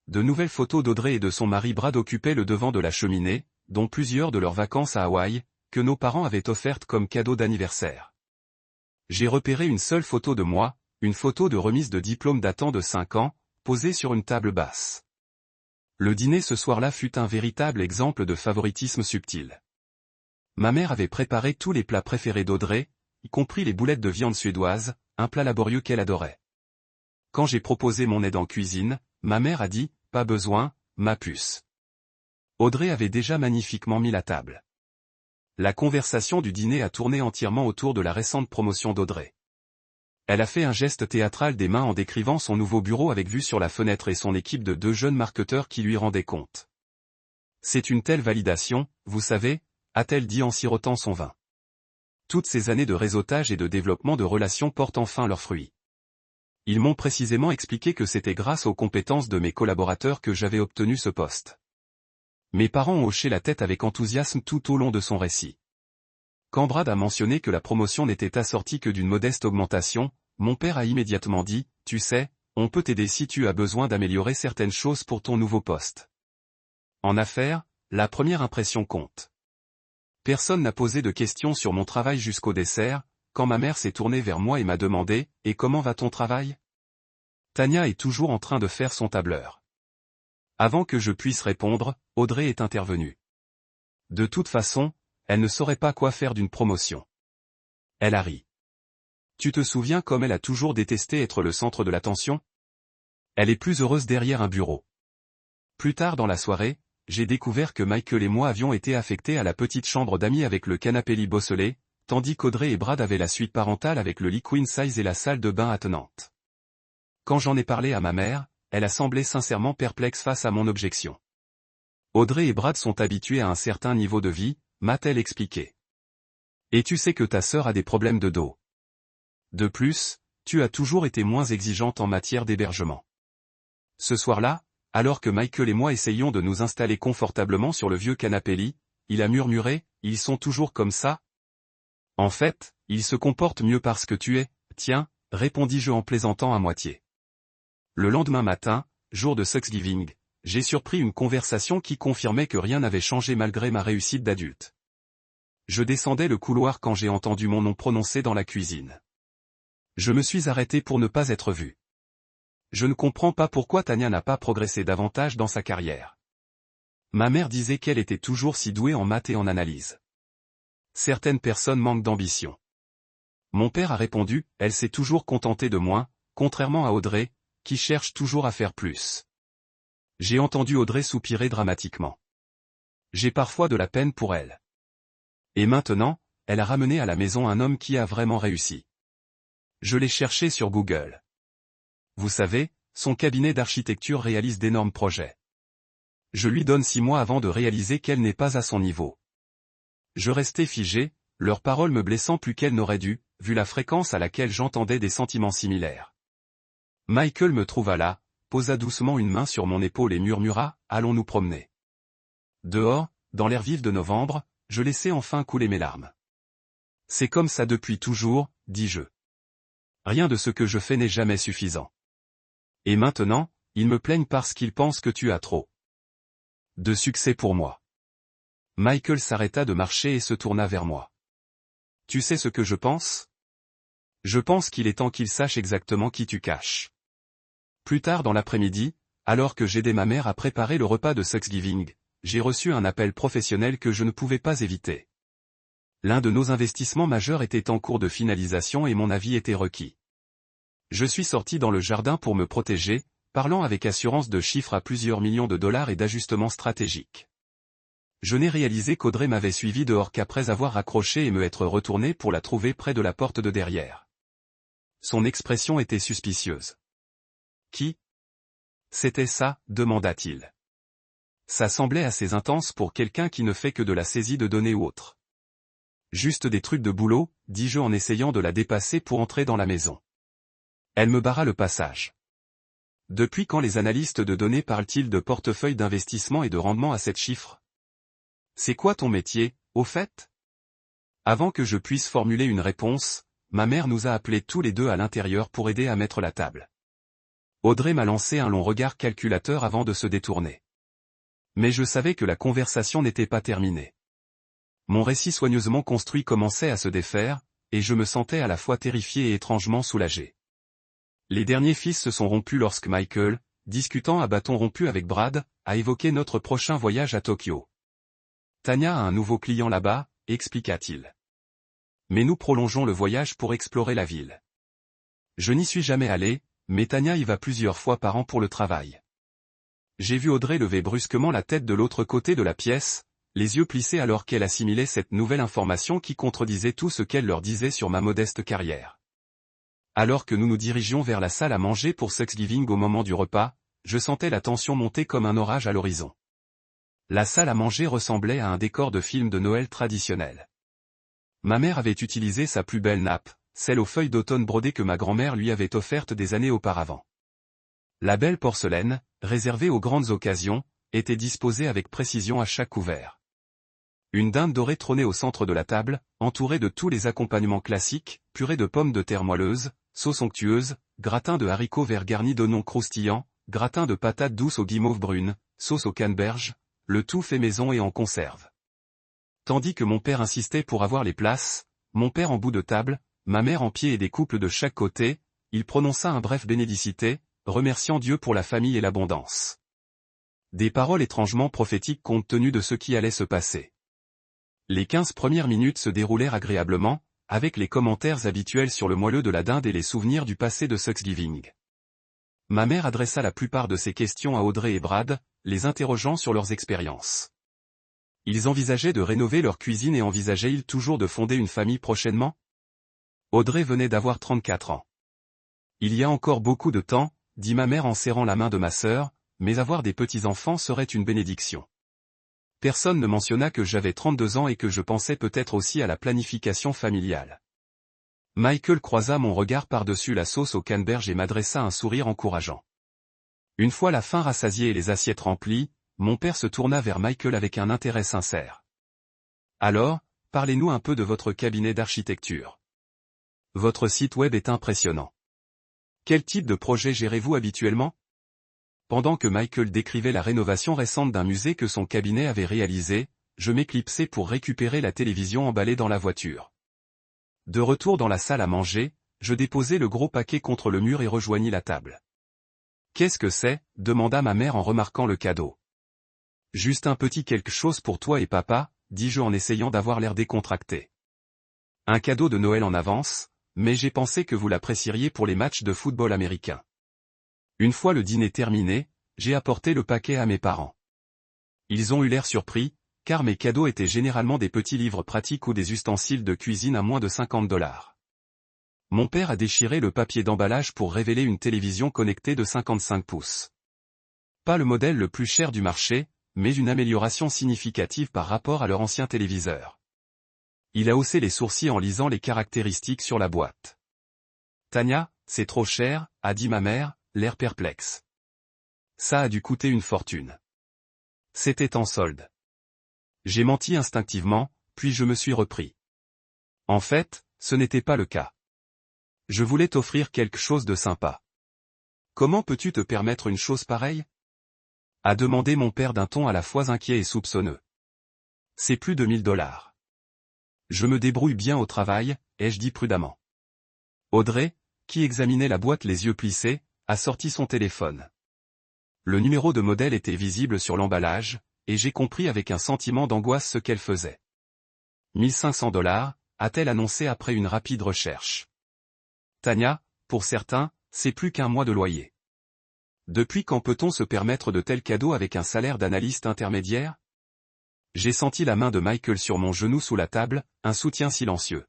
De nouvelles photos d'Audrey et de son mari Brad occupaient le devant de la cheminée, dont plusieurs de leurs vacances à Hawaï, que nos parents avaient offertes comme cadeau d'anniversaire. J'ai repéré une seule photo de moi, une photo de remise de diplôme datant de 5 ans, posée sur une table basse. Le dîner ce soir-là fut un véritable exemple de favoritisme subtil. Ma mère avait préparé tous les plats préférés d'Audrey, y compris les boulettes de viande suédoise, un plat laborieux qu'elle adorait. Quand j'ai proposé mon aide en cuisine, ma mère a dit « Pas besoin, ma puce ». Audrey avait déjà magnifiquement mis la table. La conversation du dîner a tourné entièrement autour de la récente promotion d'Audrey. Elle a fait un geste théâtral des mains en décrivant son nouveau bureau avec vue sur la fenêtre et son équipe de 2 jeunes marketeurs qui lui rendaient compte. C'est une telle validation, vous savez, a-t-elle dit en sirotant son vin. Toutes ces années de réseautage et de développement de relations portent enfin leurs fruits. Ils m'ont précisément expliqué que c'était grâce aux compétences de mes collaborateurs que j'avais obtenu ce poste. Mes parents ont hoché la tête avec enthousiasme tout au long de son récit. Quand Brad a mentionné que la promotion n'était assortie que d'une modeste augmentation, mon père a immédiatement dit, « Tu sais, on peut t'aider si tu as besoin d'améliorer certaines choses pour ton nouveau poste. » En affaires, la première impression compte. Personne n'a posé de questions sur mon travail jusqu'au dessert, quand ma mère s'est tournée vers moi et m'a demandé « Et comment va ton travail ?» Tania est toujours en train de faire son tableur. Avant que je puisse répondre, Audrey est intervenue. De toute façon, elle ne saurait pas quoi faire d'une promotion. Elle a ri. Tu te souviens comme elle a toujours détesté être le centre de l'attention? Elle est plus heureuse derrière un bureau. Plus tard dans la soirée, j'ai découvert que Michael et moi avions été affectés à la petite chambre d'amis avec le canapé lit bosselé, tandis qu'Audrey et Brad avaient la suite parentale avec le lit queen size et la salle de bain attenante. Quand j'en ai parlé à ma mère, elle a semblé sincèrement perplexe face à mon objection. Audrey et Brad sont habitués à un certain niveau de vie, m'a-t-elle expliqué. Et tu sais que ta sœur a des problèmes de dos. De plus, tu as toujours été moins exigeante en matière d'hébergement. Ce soir-là, alors que Michael et moi essayions de nous installer confortablement sur le vieux canapé lit, il a murmuré, « Ils sont toujours comme ça ?» En fait, ils se comportent mieux parce que tu es, tiens, répondis-je en plaisantant à moitié. Le lendemain matin, jour de Thanksgiving, j'ai surpris une conversation qui confirmait que rien n'avait changé malgré ma réussite d'adulte. Je descendais le couloir quand j'ai entendu mon nom prononcé dans la cuisine. Je me suis arrêté pour ne pas être vu. Je ne comprends pas pourquoi Tania n'a pas progressé davantage dans sa carrière. Ma mère disait qu'elle était toujours si douée en maths et en analyse. Certaines personnes manquent d'ambition. Mon père a répondu, elle s'est toujours contentée de moins, contrairement à Audrey, qui cherche toujours à faire plus. J'ai entendu Audrey soupirer dramatiquement. J'ai parfois de la peine pour elle. Et maintenant, elle a ramené à la maison un homme qui a vraiment réussi. Je l'ai cherché sur Google. Vous savez, son cabinet d'architecture réalise d'énormes projets. Je lui donne 6 mois avant de réaliser qu'elle n'est pas à son niveau. Je restais figé, leurs paroles me blessant plus qu'elles n'auraient dû, vu la fréquence à laquelle j'entendais des sentiments similaires. Michael me trouva là, posa doucement une main sur mon épaule et murmura, « Allons nous promener. » Dehors, dans l'air vif de novembre, je laissai enfin couler mes larmes. C'est comme ça depuis toujours, dis-je. Rien de ce que je fais n'est jamais suffisant. Et maintenant, ils me plaignent parce qu'ils pensent que tu as trop de succès pour moi. Michael s'arrêta de marcher et se tourna vers moi. Tu sais ce que je pense? Je pense qu'il est temps qu'il sache exactement qui tu caches. Plus tard dans l'après-midi, alors que j'aidais ma mère à préparer le repas de Thanksgiving, j'ai reçu un appel professionnel que je ne pouvais pas éviter. L'un de nos investissements majeurs était en cours de finalisation et mon avis était requis. Je suis sorti dans le jardin pour me protéger, parlant avec assurance de chiffres à plusieurs millions de dollars et d'ajustements stratégiques. Je n'ai réalisé qu'Audrey m'avait suivi dehors qu'après avoir raccroché et me être retourné pour la trouver près de la porte de derrière. Son expression était suspicieuse. Qui? C'était ça, demanda-t-il. Ça semblait assez intense pour quelqu'un qui ne fait que de la saisie de données ou autre. Juste des trucs de boulot, dis-je en essayant de la dépasser pour entrer dans la maison. Elle me barra le passage. Depuis quand les analystes de données parlent-ils de portefeuille d'investissement et de rendement à 7 chiffres? C'est quoi ton métier, au fait? Avant que je puisse formuler une réponse, ma mère nous a appelés tous les deux à l'intérieur pour aider à mettre la table. Audrey m'a lancé un long regard calculateur avant de se détourner. Mais je savais que la conversation n'était pas terminée. Mon récit soigneusement construit commençait à se défaire, et je me sentais à la fois terrifié et étrangement soulagé. Les derniers fils se sont rompus lorsque Michael, discutant à bâton rompu avec Brad, a évoqué notre prochain voyage à Tokyo. Tanya a un nouveau client là-bas, expliqua-t-il. Mais nous prolongeons le voyage pour explorer la ville. Je n'y suis jamais allé, mais Tanya y va plusieurs fois par an pour le travail. J'ai vu Audrey lever brusquement la tête de l'autre côté de la pièce, les yeux plissés alors qu'elle assimilait cette nouvelle information qui contredisait tout ce qu'elle leur disait sur ma modeste carrière. Alors que nous nous dirigions vers la salle à manger pour Thanksgiving au moment du repas, je sentais la tension monter comme un orage à l'horizon. La salle à manger ressemblait à un décor de film de Noël traditionnel. Ma mère avait utilisé sa plus belle nappe, celle aux feuilles d'automne brodées que ma grand-mère lui avait offerte des années auparavant. La belle porcelaine, réservée aux grandes occasions, était disposée avec précision à chaque couvert. Une dinde dorée trônait au centre de la table, entourée de tous les accompagnements classiques, purée de pommes de terre moelleuses, sauce onctueuse, gratin de haricots verts garni d'oignons croustillants, gratin de patates douces aux guimauves brunes, sauce aux canneberges, le tout fait maison et en conserve. Tandis que mon père insistait pour avoir les places, mon père en bout de table, ma mère en pied et des couples de chaque côté, il prononça un bref bénédicité, remerciant Dieu pour la famille et l'abondance. Des paroles étrangement prophétiques compte tenu de ce qui allait se passer. Les 15 premières minutes se déroulèrent agréablement, avec les commentaires habituels sur le moelleux de la dinde et les souvenirs du passé de Thanksgiving. Ma mère adressa la plupart de ses questions à Audrey et Brad, les interrogeant sur leurs expériences. Ils envisageaient de rénover leur cuisine et envisageaient-ils toujours de fonder une famille prochainement? Audrey venait d'avoir 34 ans. Il y a encore beaucoup de temps, dit ma mère en serrant la main de ma sœur, mais avoir des petits-enfants serait une bénédiction. Personne ne mentionna que j'avais 32 ans et que je pensais peut-être aussi à la planification familiale. Michael croisa mon regard par-dessus la sauce aux canneberges et m'adressa un sourire encourageant. Une fois la faim rassasiée et les assiettes remplies, mon père se tourna vers Michael avec un intérêt sincère. Alors, parlez-nous un peu de votre cabinet d'architecture. Votre site web est impressionnant. Quel type de projet gérez-vous habituellement? Pendant que Michael décrivait la rénovation récente d'un musée que son cabinet avait réalisé, je m'éclipsai pour récupérer la télévision emballée dans la voiture. De retour dans la salle à manger, je déposai le gros paquet contre le mur et rejoignis la table. « Qu'est-ce que c'est » demanda ma mère en remarquant le cadeau. « Juste un petit quelque chose pour toi et papa » dis-je en essayant d'avoir l'air décontracté. « Un cadeau de Noël en avance, mais j'ai pensé que vous l'apprécieriez pour les matchs de football américain. » Une fois le dîner terminé, j'ai apporté le paquet à mes parents. Ils ont eu l'air surpris, car mes cadeaux étaient généralement des petits livres pratiques ou des ustensiles de cuisine à moins de $50. Mon père a déchiré le papier d'emballage pour révéler une télévision connectée de 55 pouces. Pas le modèle le plus cher du marché, mais une amélioration significative par rapport à leur ancien téléviseur. Il a haussé les sourcils en lisant les caractéristiques sur la boîte. « Tanya, c'est trop cher » a dit ma mère, l'air perplexe. Ça a dû coûter une fortune. C'était en solde. J'ai menti instinctivement, puis je me suis repris. En fait, ce n'était pas le cas. Je voulais t'offrir quelque chose de sympa. Comment peux-tu te permettre une chose pareille? A demandé mon père d'un ton à la fois inquiet et soupçonneux. C'est plus de 1000 $. Je me débrouille bien au travail, ai-je dit prudemment. Audrey, qui examinait la boîte les yeux plissés, a sorti son téléphone. Le numéro de modèle était visible sur l'emballage, et j'ai compris avec un sentiment d'angoisse ce qu'elle faisait. 1500 $, a-t-elle annoncé après une rapide recherche. Tania, pour certains, c'est plus qu'un mois de loyer. Depuis quand peut-on se permettre de tels cadeaux avec un salaire d'analyste intermédiaire? J'ai senti la main de Michael sur mon genou sous la table, un soutien silencieux.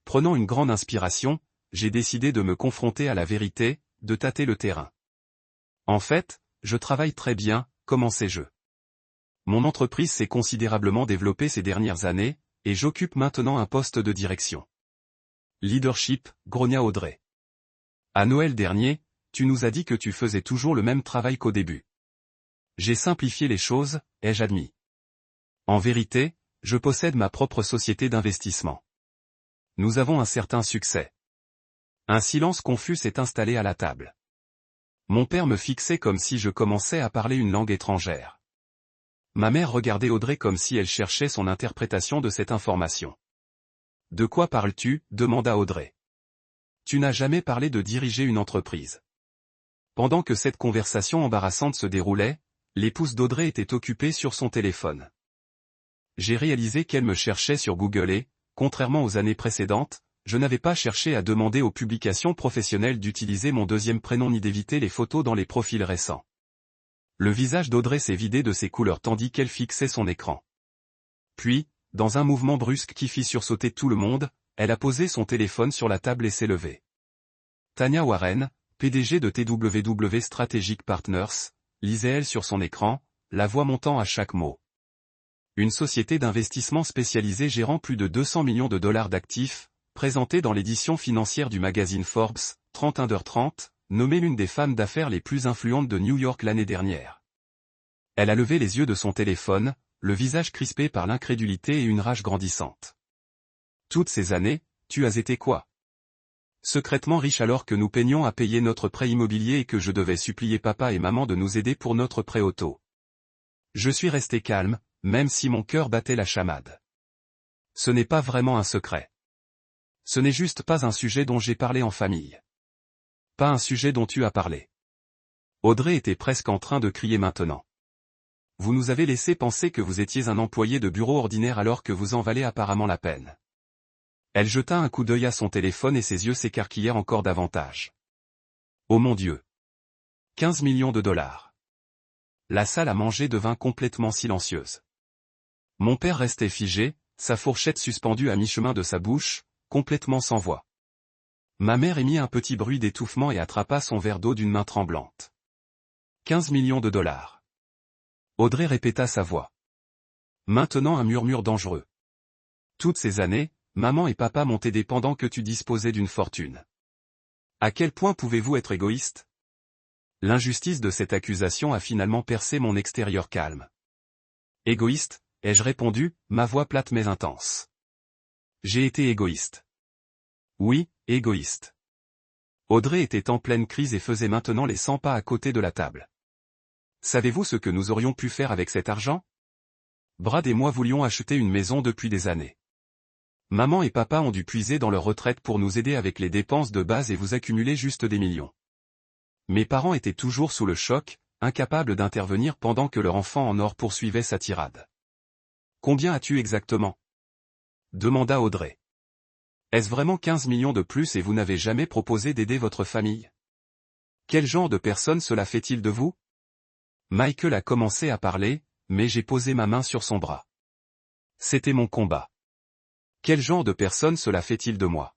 Prenant une grande inspiration, j'ai décidé de me confronter à la vérité, de tâter le terrain. En fait, je travaille très bien, commençai-je. Mon entreprise s'est considérablement développée ces dernières années, et j'occupe maintenant un poste de direction. Leadership, grogna Audrey. À Noël dernier, tu nous as dit que tu faisais toujours le même travail qu'au début. J'ai simplifié les choses, ai-je admis. En vérité, je possède ma propre société d'investissement. Nous avons un certain succès. Un silence confus s'est installé à la table. Mon père me fixait comme si je commençais à parler une langue étrangère. Ma mère regardait Audrey comme si elle cherchait son interprétation de cette information. « De quoi parles-tu » demanda Audrey. « Tu n'as jamais parlé de diriger une entreprise. » Pendant que cette conversation embarrassante se déroulait, l'épouse d'Audrey était occupée sur son téléphone. J'ai réalisé qu'elle me cherchait sur Google et, contrairement aux années précédentes, je n'avais pas cherché à demander aux publications professionnelles d'utiliser mon deuxième prénom ni d'éviter les photos dans les profils récents. Le visage d'Audrey s'est vidé de ses couleurs tandis qu'elle fixait son écran. Puis, dans un mouvement brusque qui fit sursauter tout le monde, elle a posé son téléphone sur la table et s'est levée. Tania Warren, PDG de TWW Strategic Partners, lisait-elle sur son écran, la voix montant à chaque mot. Une société d'investissement spécialisée gérant plus de 200 millions de dollars d'actifs, présentée dans l'édition financière du magazine Forbes, 30 Under 30, nommée l'une des femmes d'affaires les plus influentes de New York l'année dernière. Elle a levé les yeux de son téléphone, le visage crispé par l'incrédulité et une rage grandissante. Toutes ces années, tu as été quoi? Secrètement riche alors que nous peinions à payer notre prêt immobilier et que je devais supplier papa et maman de nous aider pour notre prêt auto. Je suis resté calme, même si mon cœur battait la chamade. Ce n'est pas vraiment un secret. Ce n'est juste pas un sujet dont j'ai parlé en famille. Pas un sujet dont tu as parlé. Audrey était presque en train de crier maintenant. Vous nous avez laissé penser que vous étiez un employé de bureau ordinaire alors que vous en valez apparemment la peine. Elle jeta un coup d'œil à son téléphone et ses yeux s'écarquillèrent encore davantage. Oh mon Dieu! 15 millions de dollars. La salle à manger devint complètement silencieuse. Mon père restait figé, sa fourchette suspendue à mi-chemin de sa bouche, complètement sans voix. Ma mère émit un petit bruit d'étouffement et attrapa son verre d'eau d'une main tremblante. 15 millions de dollars. Audrey répéta sa voix. Maintenant un murmure dangereux. Toutes ces années, maman et papa m'ont aidé pendant que tu disposais d'une fortune. À quel point pouvez-vous être égoïste? L'injustice de cette accusation a finalement percé mon extérieur calme. Égoïste, ai-je répondu, ma voix plate mais intense. J'ai été égoïste. Oui, égoïste. Audrey était en pleine crise et faisait maintenant les 100 pas à côté de la table. Savez-vous ce que nous aurions pu faire avec cet argent? Brad et moi voulions acheter une maison depuis des années. Maman et papa ont dû puiser dans leur retraite pour nous aider avec les dépenses de base et vous accumuler juste des millions. Mes parents étaient toujours sous le choc, incapables d'intervenir pendant que leur enfant en or poursuivait sa tirade. Combien as-tu exactement? Demanda Audrey. Est-ce vraiment 15 millions de plus et vous n'avez jamais proposé d'aider votre famille? Quel genre de personne cela fait-il de vous? Michael a commencé à parler, mais j'ai posé ma main sur son bras. C'était mon combat. Quel genre de personne cela fait-il de moi?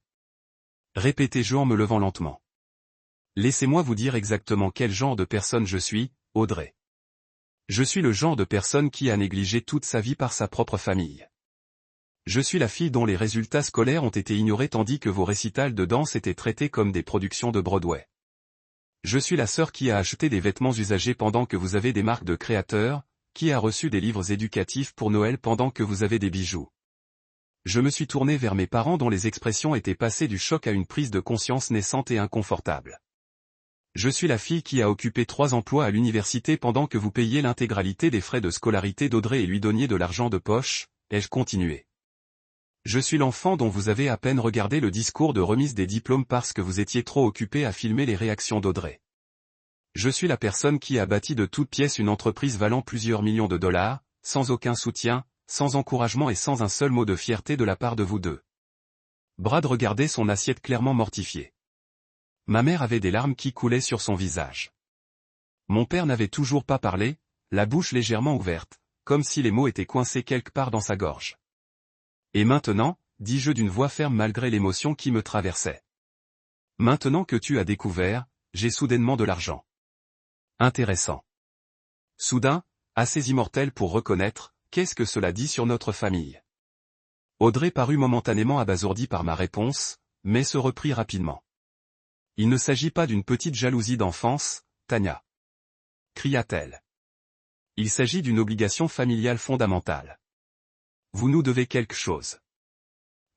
Répétai-je en me levant lentement. Laissez-moi vous dire exactement quel genre de personne je suis, Audrey. Je suis le genre de personne qui a négligé toute sa vie par sa propre famille. Je suis la fille dont les résultats scolaires ont été ignorés tandis que vos récitals de danse étaient traités comme des productions de Broadway. Je suis la sœur qui a acheté des vêtements usagés pendant que vous avez des marques de créateurs, qui a reçu des livres éducatifs pour Noël pendant que vous avez des bijoux. Je me suis tourné vers mes parents dont les expressions étaient passées du choc à une prise de conscience naissante et inconfortable. Je suis la fille qui a occupé 3 emplois à l'université pendant que vous payiez l'intégralité des frais de scolarité d'Audrey et lui donniez de l'argent de poche, ai-je continué. Je suis l'enfant dont vous avez à peine regardé le discours de remise des diplômes parce que vous étiez trop occupé à filmer les réactions d'Audrey. Je suis la personne qui a bâti de toutes pièces une entreprise valant plusieurs millions de dollars, sans aucun soutien, sans encouragement et sans un seul mot de fierté de la part de vous deux. Brad regardait son assiette clairement mortifiée. Ma mère avait des larmes qui coulaient sur son visage. Mon père n'avait toujours pas parlé, la bouche légèrement ouverte, comme si les mots étaient coincés quelque part dans sa gorge. Et maintenant, dis-je d'une voix ferme malgré l'émotion qui me traversait. Maintenant que tu as découvert, j'ai soudainement de l'argent. Intéressant. Soudain, assez immortel pour reconnaître, qu'est-ce que cela dit sur notre famille? Audrey parut momentanément abasourdie par ma réponse, mais se reprit rapidement. Il ne s'agit pas d'une petite jalousie d'enfance, Tania. Cria-t-elle. Il s'agit d'une obligation familiale fondamentale. Vous nous devez quelque chose.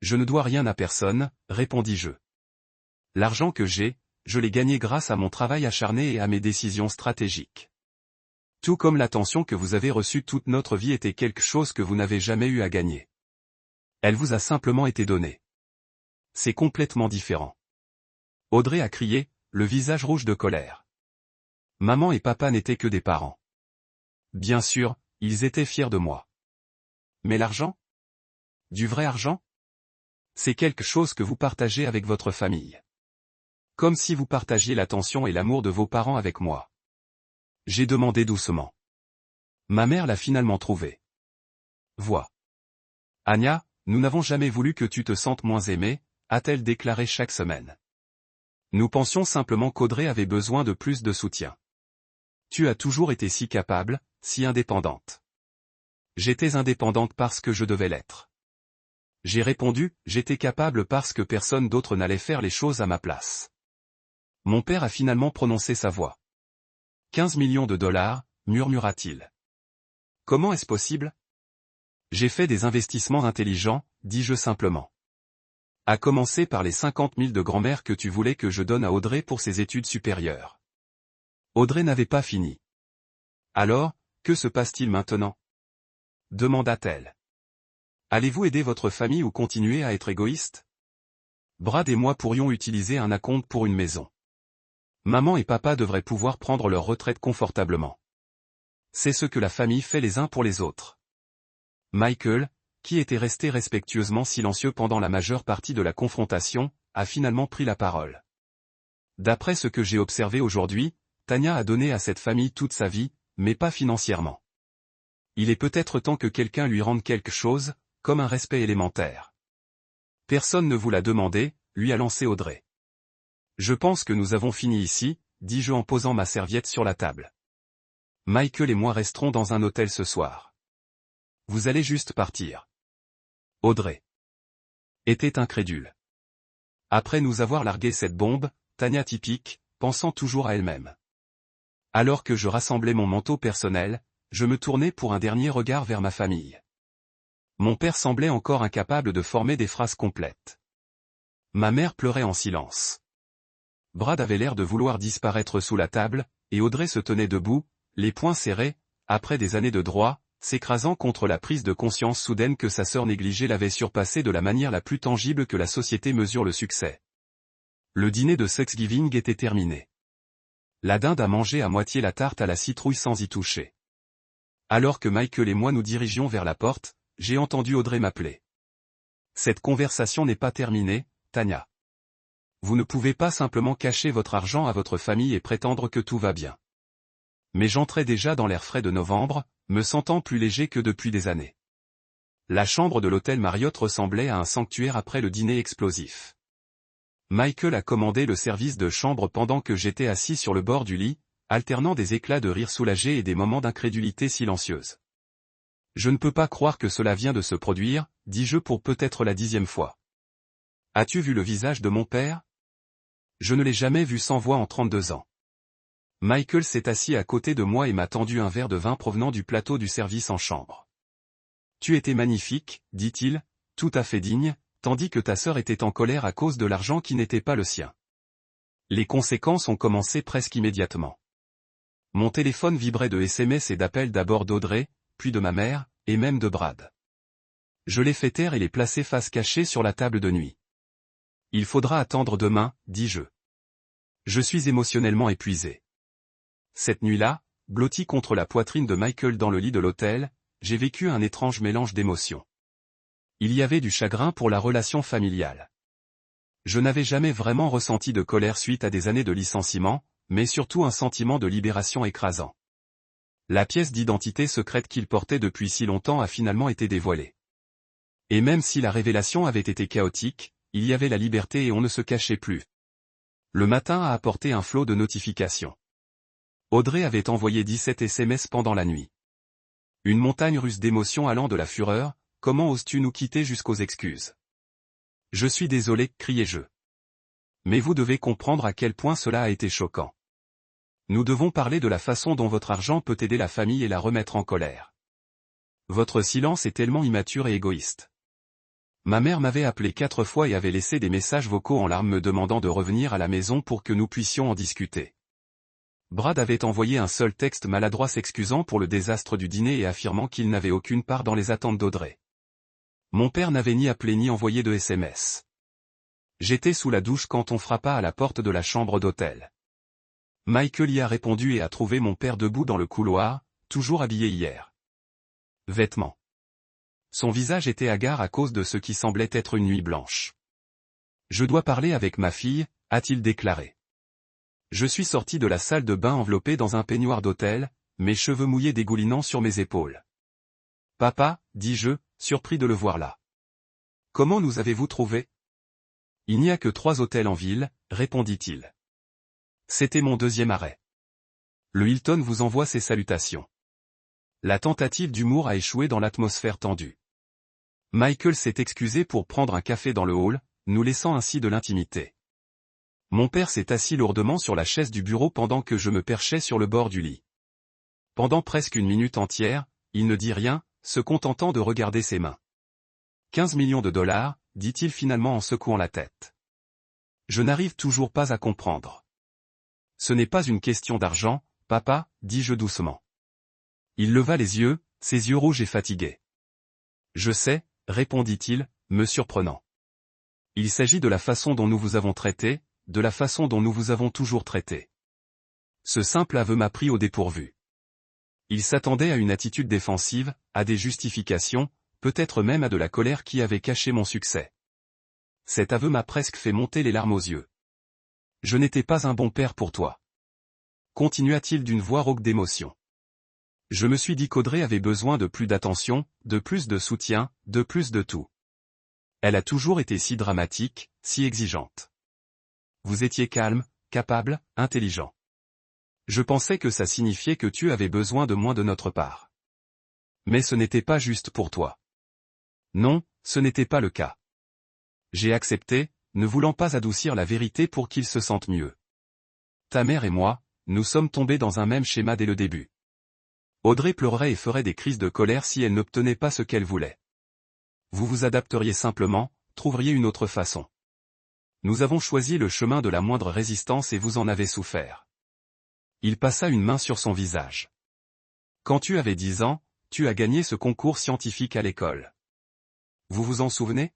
Je ne dois rien à personne, répondis-je. L'argent que j'ai, je l'ai gagné grâce à mon travail acharné et à mes décisions stratégiques. Tout comme l'attention que vous avez reçue toute notre vie était quelque chose que vous n'avez jamais eu à gagner. Elle vous a simplement été donnée. C'est complètement différent. Audrey a crié, le visage rouge de colère. Maman et papa n'étaient que des parents. Bien sûr, ils étaient fiers de moi. Mais l'argent? Du vrai argent? C'est quelque chose que vous partagez avec votre famille. Comme si vous partagiez l'attention et l'amour de vos parents avec moi. J'ai demandé doucement. Ma mère l'a finalement trouvé. Vois. Anya, nous n'avons jamais voulu que tu te sentes moins aimée, a-t-elle déclaré chaque semaine. Nous pensions simplement qu'Audrey avait besoin de plus de soutien. Tu as toujours été si capable, si indépendante. J'étais indépendante parce que je devais l'être. J'ai répondu, j'étais capable parce que personne d'autre n'allait faire les choses à ma place. Mon père a finalement prononcé sa voix. 15 millions de dollars, murmura-t-il. Comment est-ce possible? J'ai fait des investissements intelligents, dis-je simplement. À commencer par les 50 000 de grand-mère que tu voulais que je donne à Audrey pour ses études supérieures. Audrey n'avait pas fini. Alors, que se passe-t-il maintenant? Demanda-t-elle. Allez-vous aider votre famille ou continuer à être égoïste? Brad et moi pourrions utiliser un acompte pour une maison. Maman et papa devraient pouvoir prendre leur retraite confortablement. C'est ce que la famille fait les uns pour les autres. Michael, qui était resté respectueusement silencieux pendant la majeure partie de la confrontation, a finalement pris la parole. D'après ce que j'ai observé aujourd'hui, Tania a donné à cette famille toute sa vie, mais pas financièrement. Il est peut-être temps que quelqu'un lui rende quelque chose, comme un respect élémentaire. Personne ne vous l'a demandé, lui a lancé Audrey. Je pense que nous avons fini ici, dis-je en posant ma serviette sur la table. Michael et moi resterons dans un hôtel ce soir. Vous allez juste partir. Audrey était incrédule. Après nous avoir largué cette bombe, Tania typique, pensant toujours à elle-même. Alors que je rassemblais mon manteau personnel, je me tournai pour un dernier regard vers ma famille. Mon père semblait encore incapable de former des phrases complètes. Ma mère pleurait en silence. Brad avait l'air de vouloir disparaître sous la table, et Audrey se tenait debout, les poings serrés, après des années de droit, s'écrasant contre la prise de conscience soudaine que sa sœur négligée l'avait surpassé de la manière la plus tangible que la société mesure le succès. Le dîner de Thanksgiving était terminé. La dinde a mangé à moitié la tarte à la citrouille sans y toucher. Alors que Michael et moi nous dirigions vers la porte, j'ai entendu Audrey m'appeler. Cette conversation n'est pas terminée, Tania. Vous ne pouvez pas simplement cacher votre argent à votre famille et prétendre que tout va bien. Mais j'entrais déjà dans l'air frais de novembre, me sentant plus léger que depuis des années. La chambre de l'hôtel Marriott ressemblait à un sanctuaire après le dîner explosif. Michael a commandé le service de chambre pendant que j'étais assis sur le bord du lit, alternant des éclats de rire soulagés et des moments d'incrédulité silencieuse. Je ne peux pas croire que cela vient de se produire, dis-je pour peut-être la 10e fois. As-tu vu le visage de mon père? Je ne l'ai jamais vu sans voix en 32 ans. Michael s'est assis à côté de moi et m'a tendu un verre de vin provenant du plateau du service en chambre. Tu étais magnifique, dit-il, tout à fait digne, tandis que ta sœur était en colère à cause de l'argent qui n'était pas le sien. Les conséquences ont commencé presque immédiatement. Mon téléphone vibrait de SMS et d'appels d'abord d'Audrey, puis de ma mère, et même de Brad. Je les fais taire et les placer face cachée sur la table de nuit. Il faudra attendre demain, dis-je. Je suis émotionnellement épuisé. Cette nuit-là, blotti contre la poitrine de Michael dans le lit de l'hôtel, j'ai vécu un étrange mélange d'émotions. Il y avait du chagrin pour la relation familiale. Je n'avais jamais vraiment ressenti de colère suite à des années de licenciement, mais surtout un sentiment de libération écrasant. La pièce d'identité secrète qu'il portait depuis si longtemps a finalement été dévoilée. Et même si la révélation avait été chaotique, il y avait la liberté et on ne se cachait plus. Le matin a apporté un flot de notifications. Audrey avait envoyé 17 SMS pendant la nuit. Une montagne russe d'émotions allant de la fureur, comment oses-tu nous quitter jusqu'aux excuses? Je suis désolé, criai-je. Mais vous devez comprendre à quel point cela a été choquant. Nous devons parler de la façon dont votre argent peut aider la famille et la remettre en colère. Votre silence est tellement immature et égoïste. Ma mère m'avait appelé 4 fois et avait laissé des messages vocaux en larmes me demandant de revenir à la maison pour que nous puissions en discuter. Brad avait envoyé un seul texte maladroit s'excusant pour le désastre du dîner et affirmant qu'il n'avait aucune part dans les attentes d'Audrey. Mon père n'avait ni appelé ni envoyé de SMS. J'étais sous la douche quand on frappa à la porte de la chambre d'hôtel. Michael y a répondu et a trouvé mon père debout dans le couloir, toujours habillé hier. Vêtements. Son visage était hagard à cause de ce qui semblait être une nuit blanche. Je dois parler avec ma fille, a-t-il déclaré. Je suis sorti de la salle de bain enveloppé dans un peignoir d'hôtel, mes cheveux mouillés dégoulinant sur mes épaules. Papa, dis-je, surpris de le voir là. Comment nous avez-vous trouvé? Il n'y a que 3 hôtels en ville, répondit-il. C'était mon 2e arrêt. Le Hilton vous envoie ses salutations. La tentative d'humour a échoué dans l'atmosphère tendue. Michael s'est excusé pour prendre un café dans le hall, nous laissant ainsi de l'intimité. Mon père s'est assis lourdement sur la chaise du bureau pendant que je me perchais sur le bord du lit. Pendant presque une minute entière, il ne dit rien, se contentant de regarder ses mains. 15 millions de dollars, dit-il finalement en secouant la tête. Je n'arrive toujours pas à comprendre. Ce n'est pas une question d'argent, papa, dis-je doucement. Il leva les yeux, ses yeux rouges et fatigués. Je sais, répondit-il, me surprenant. Il s'agit de la façon dont nous vous avons traité, de la façon dont nous vous avons toujours traité. Ce simple aveu m'a pris au dépourvu. Il s'attendait à une attitude défensive, à des justifications, peut-être même à de la colère qui avait caché mon succès. Cet aveu m'a presque fait monter les larmes aux yeux. Je n'étais pas un bon père pour toi. Continua-t-il d'une voix rauque d'émotion. Je me suis dit qu'Audrey avait besoin de plus d'attention, de plus de soutien, de plus de tout. Elle a toujours été si dramatique, si exigeante. Vous étiez calme, capable, intelligent. Je pensais que ça signifiait que tu avais besoin de moins de notre part. Mais ce n'était pas juste pour toi. Non, ce n'était pas le cas. J'ai accepté, ne voulant pas adoucir la vérité pour qu'il se sente mieux. Ta mère et moi, nous sommes tombés dans un même schéma dès le début. Audrey pleurerait et ferait des crises de colère si elle n'obtenait pas ce qu'elle voulait. Vous vous adapteriez simplement, trouveriez une autre façon. Nous avons choisi le chemin de la moindre résistance et vous en avez souffert. Il passa une main sur son visage. Quand tu avais 10 ans, tu as gagné ce concours scientifique à l'école. Vous vous en souvenez?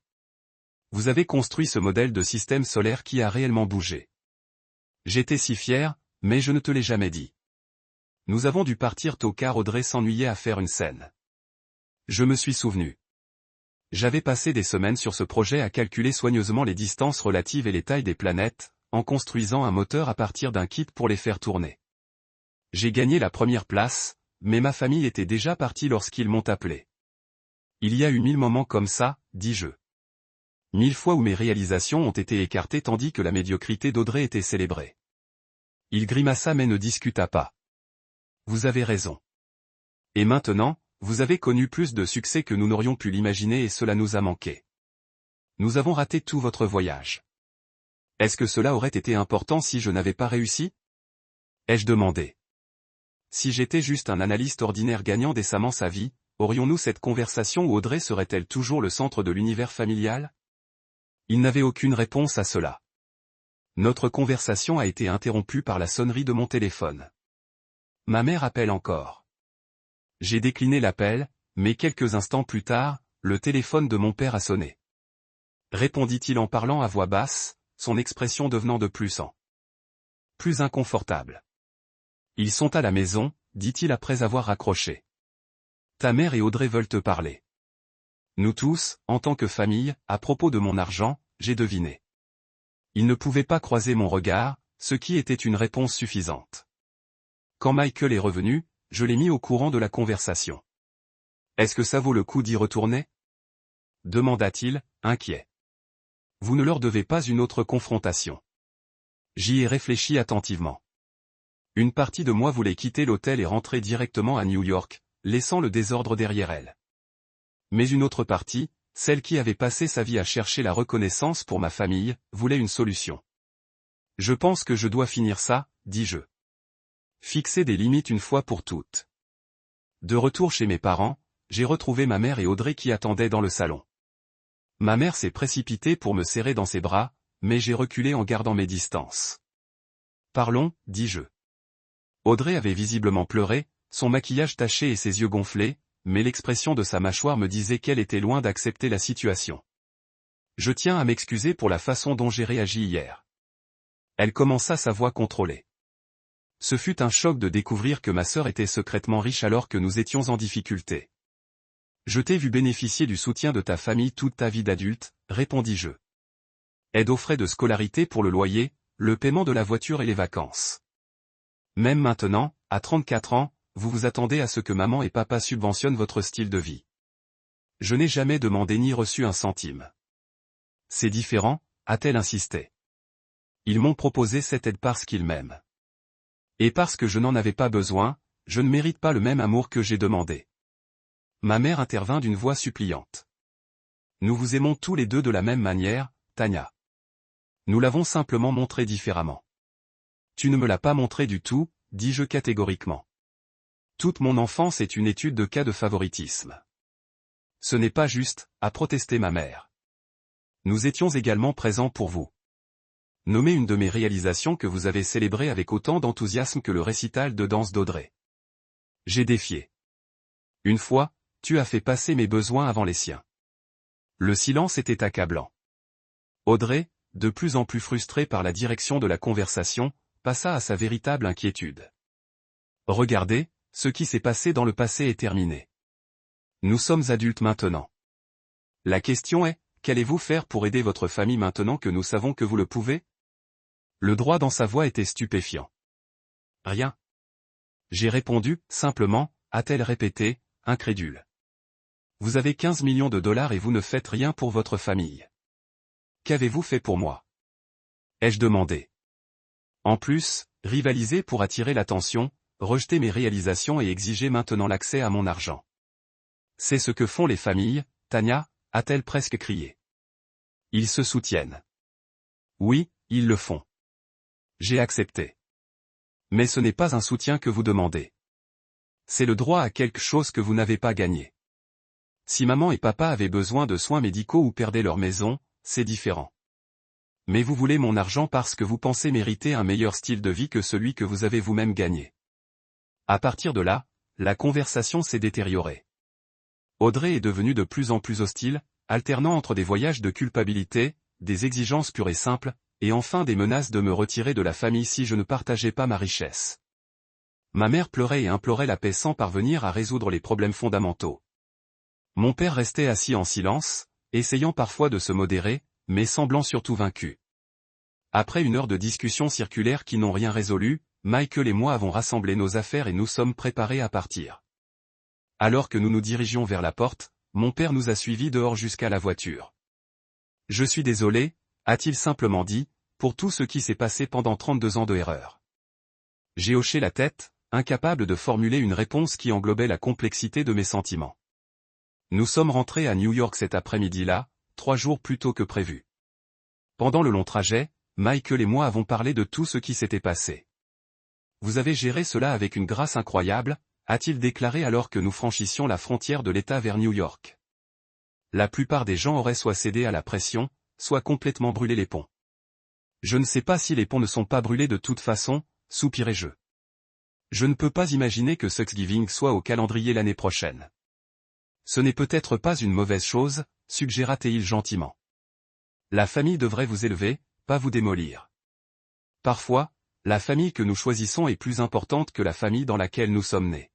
Vous avez construit ce modèle de système solaire qui a réellement bougé. J'étais si fier, mais je ne te l'ai jamais dit. Nous avons dû partir tôt car Audrey s'ennuyait à faire une scène. Je me suis souvenu. J'avais passé des semaines sur ce projet à calculer soigneusement les distances relatives et les tailles des planètes, en construisant un moteur à partir d'un kit pour les faire tourner. J'ai gagné la première place, mais ma famille était déjà partie lorsqu'ils m'ont appelé. Il y a eu 1000 moments comme ça, dis-je. 1000 fois où mes réalisations ont été écartées tandis que la médiocrité d'Audrey était célébrée. Il grimaça mais ne discuta pas. Vous avez raison. Et maintenant, vous avez connu plus de succès que nous n'aurions pu l'imaginer et cela nous a manqué. Nous avons raté tout votre voyage. Est-ce que cela aurait été important si je n'avais pas réussi? Ai-je demandé. Si j'étais juste un analyste ordinaire gagnant décemment sa vie, aurions-nous cette conversation où Audrey serait-elle toujours le centre de l'univers familial? Il n'avait aucune réponse à cela. Notre conversation a été interrompue par la sonnerie de mon téléphone. Ma mère appelle encore. J'ai décliné l'appel, mais quelques instants plus tard, le téléphone de mon père a sonné. Répondit-il en parlant à voix basse, son expression devenant de plus en plus inconfortable. Ils sont à la maison, dit-il après avoir raccroché. Ta mère et Audrey veulent te parler. Nous tous, en tant que famille, à propos de mon argent, j'ai deviné. Il ne pouvait pas croiser mon regard, ce qui était une réponse suffisante. Quand Michael est revenu, je l'ai mis au courant de la conversation. Est-ce que ça vaut le coup d'y retourner? Demanda-t-il, inquiet. Vous ne leur devez pas une autre confrontation. J'y ai réfléchi attentivement. Une partie de moi voulait quitter l'hôtel et rentrer directement à New York, laissant le désordre derrière elle. Mais une autre partie, celle qui avait passé sa vie à chercher la reconnaissance pour ma famille, voulait une solution. Je pense que je dois finir ça, dis-je. Fixer des limites une fois pour toutes. De retour chez mes parents, j'ai retrouvé ma mère et Audrey qui attendaient dans le salon. Ma mère s'est précipitée pour me serrer dans ses bras, mais j'ai reculé en gardant mes distances. Parlons, dis-je. Audrey avait visiblement pleuré, son maquillage taché et ses yeux gonflés, mais l'expression de sa mâchoire me disait qu'elle était loin d'accepter la situation. Je tiens à m'excuser pour la façon dont j'ai réagi hier. Elle commença sa voix contrôlée. Ce fut un choc de découvrir que ma sœur était secrètement riche alors que nous étions en difficulté. Je t'ai vu bénéficier du soutien de ta famille toute ta vie d'adulte, répondis-je. Aide aux frais de scolarité pour le loyer, le paiement de la voiture et les vacances. Même maintenant, à 34 ans, vous vous attendez à ce que maman et papa subventionnent votre style de vie. Je n'ai jamais demandé ni reçu un centime. C'est différent, a-t-elle insisté. Ils m'ont proposé cette aide parce qu'ils m'aiment. Et parce que je n'en avais pas besoin, je ne mérite pas le même amour que j'ai demandé. Ma mère intervint d'une voix suppliante. Nous vous aimons tous les deux de la même manière, Tania. Nous l'avons simplement montré différemment. Tu ne me l'as pas montré du tout, dis-je catégoriquement. Toute mon enfance est une étude de cas de favoritisme. Ce n'est pas juste, a protesté ma mère. Nous étions également présents pour vous. Nommez une de mes réalisations que vous avez célébrée avec autant d'enthousiasme que le récital de danse d'Audrey. J'ai défié. Une fois, tu as fait passer mes besoins avant les siens. Le silence était accablant. Audrey, de plus en plus frustrée par la direction de la conversation, passa à sa véritable inquiétude. Regardez, ce qui s'est passé dans le passé est terminé. Nous sommes adultes maintenant. La question est, qu'allez-vous faire pour aider votre famille maintenant que nous savons que vous le pouvez? Le droit dans sa voix était stupéfiant. Rien. J'ai répondu, simplement, a-t-elle répété, incrédule. Vous avez 15 millions de dollars et vous ne faites rien pour votre famille. Qu'avez-vous fait pour moi? Ai-je demandé. En plus, rivaliser pour attirer l'attention, rejeter mes réalisations et exiger maintenant l'accès à mon argent. C'est ce que font les familles, Tania, a-t-elle presque crié. Ils se soutiennent. Oui, ils le font. J'ai accepté. Mais ce n'est pas un soutien que vous demandez. C'est le droit à quelque chose que vous n'avez pas gagné. Si maman et papa avaient besoin de soins médicaux ou perdaient leur maison, c'est différent. Mais vous voulez mon argent parce que vous pensez mériter un meilleur style de vie que celui que vous avez vous-même gagné. À partir de là, la conversation s'est détériorée. Audrey est devenue de plus en plus hostile, alternant entre des voyages de culpabilité, des exigences pures et simples, et enfin des menaces de me retirer de la famille si je ne partageais pas ma richesse. Ma mère pleurait et implorait la paix sans parvenir à résoudre les problèmes fondamentaux. Mon père restait assis en silence, essayant parfois de se modérer, mais semblant surtout vaincu. Après une heure de discussions circulaires qui n'ont rien résolu, Michael et moi avons rassemblé nos affaires et nous sommes préparés à partir. Alors que nous nous dirigions vers la porte, mon père nous a suivis dehors jusqu'à la voiture. Je suis désolé, a-t-il simplement dit, pour tout ce qui s'est passé pendant 32 ans de erreur. J'ai hoché la tête, incapable de formuler une réponse qui englobait la complexité de mes sentiments. Nous sommes rentrés à New York cet après-midi-là, 3 jours plus tôt que prévu. Pendant le long trajet, Michael et moi avons parlé de tout ce qui s'était passé. Vous avez géré cela avec une grâce incroyable, a-t-il déclaré alors que nous franchissions la frontière de l'État vers New York. La plupart des gens auraient soit cédé à la pression, soit complètement brûlé les ponts. Je ne sais pas si les ponts ne sont pas brûlés de toute façon, soupirai-je. Je ne peux pas imaginer que Thanksgiving soit au calendrier l'année prochaine. Ce n'est peut-être pas une mauvaise chose, suggéra Teil gentiment. La famille devrait vous élever, pas vous démolir. Parfois, la famille que nous choisissons est plus importante que la famille dans laquelle nous sommes nés.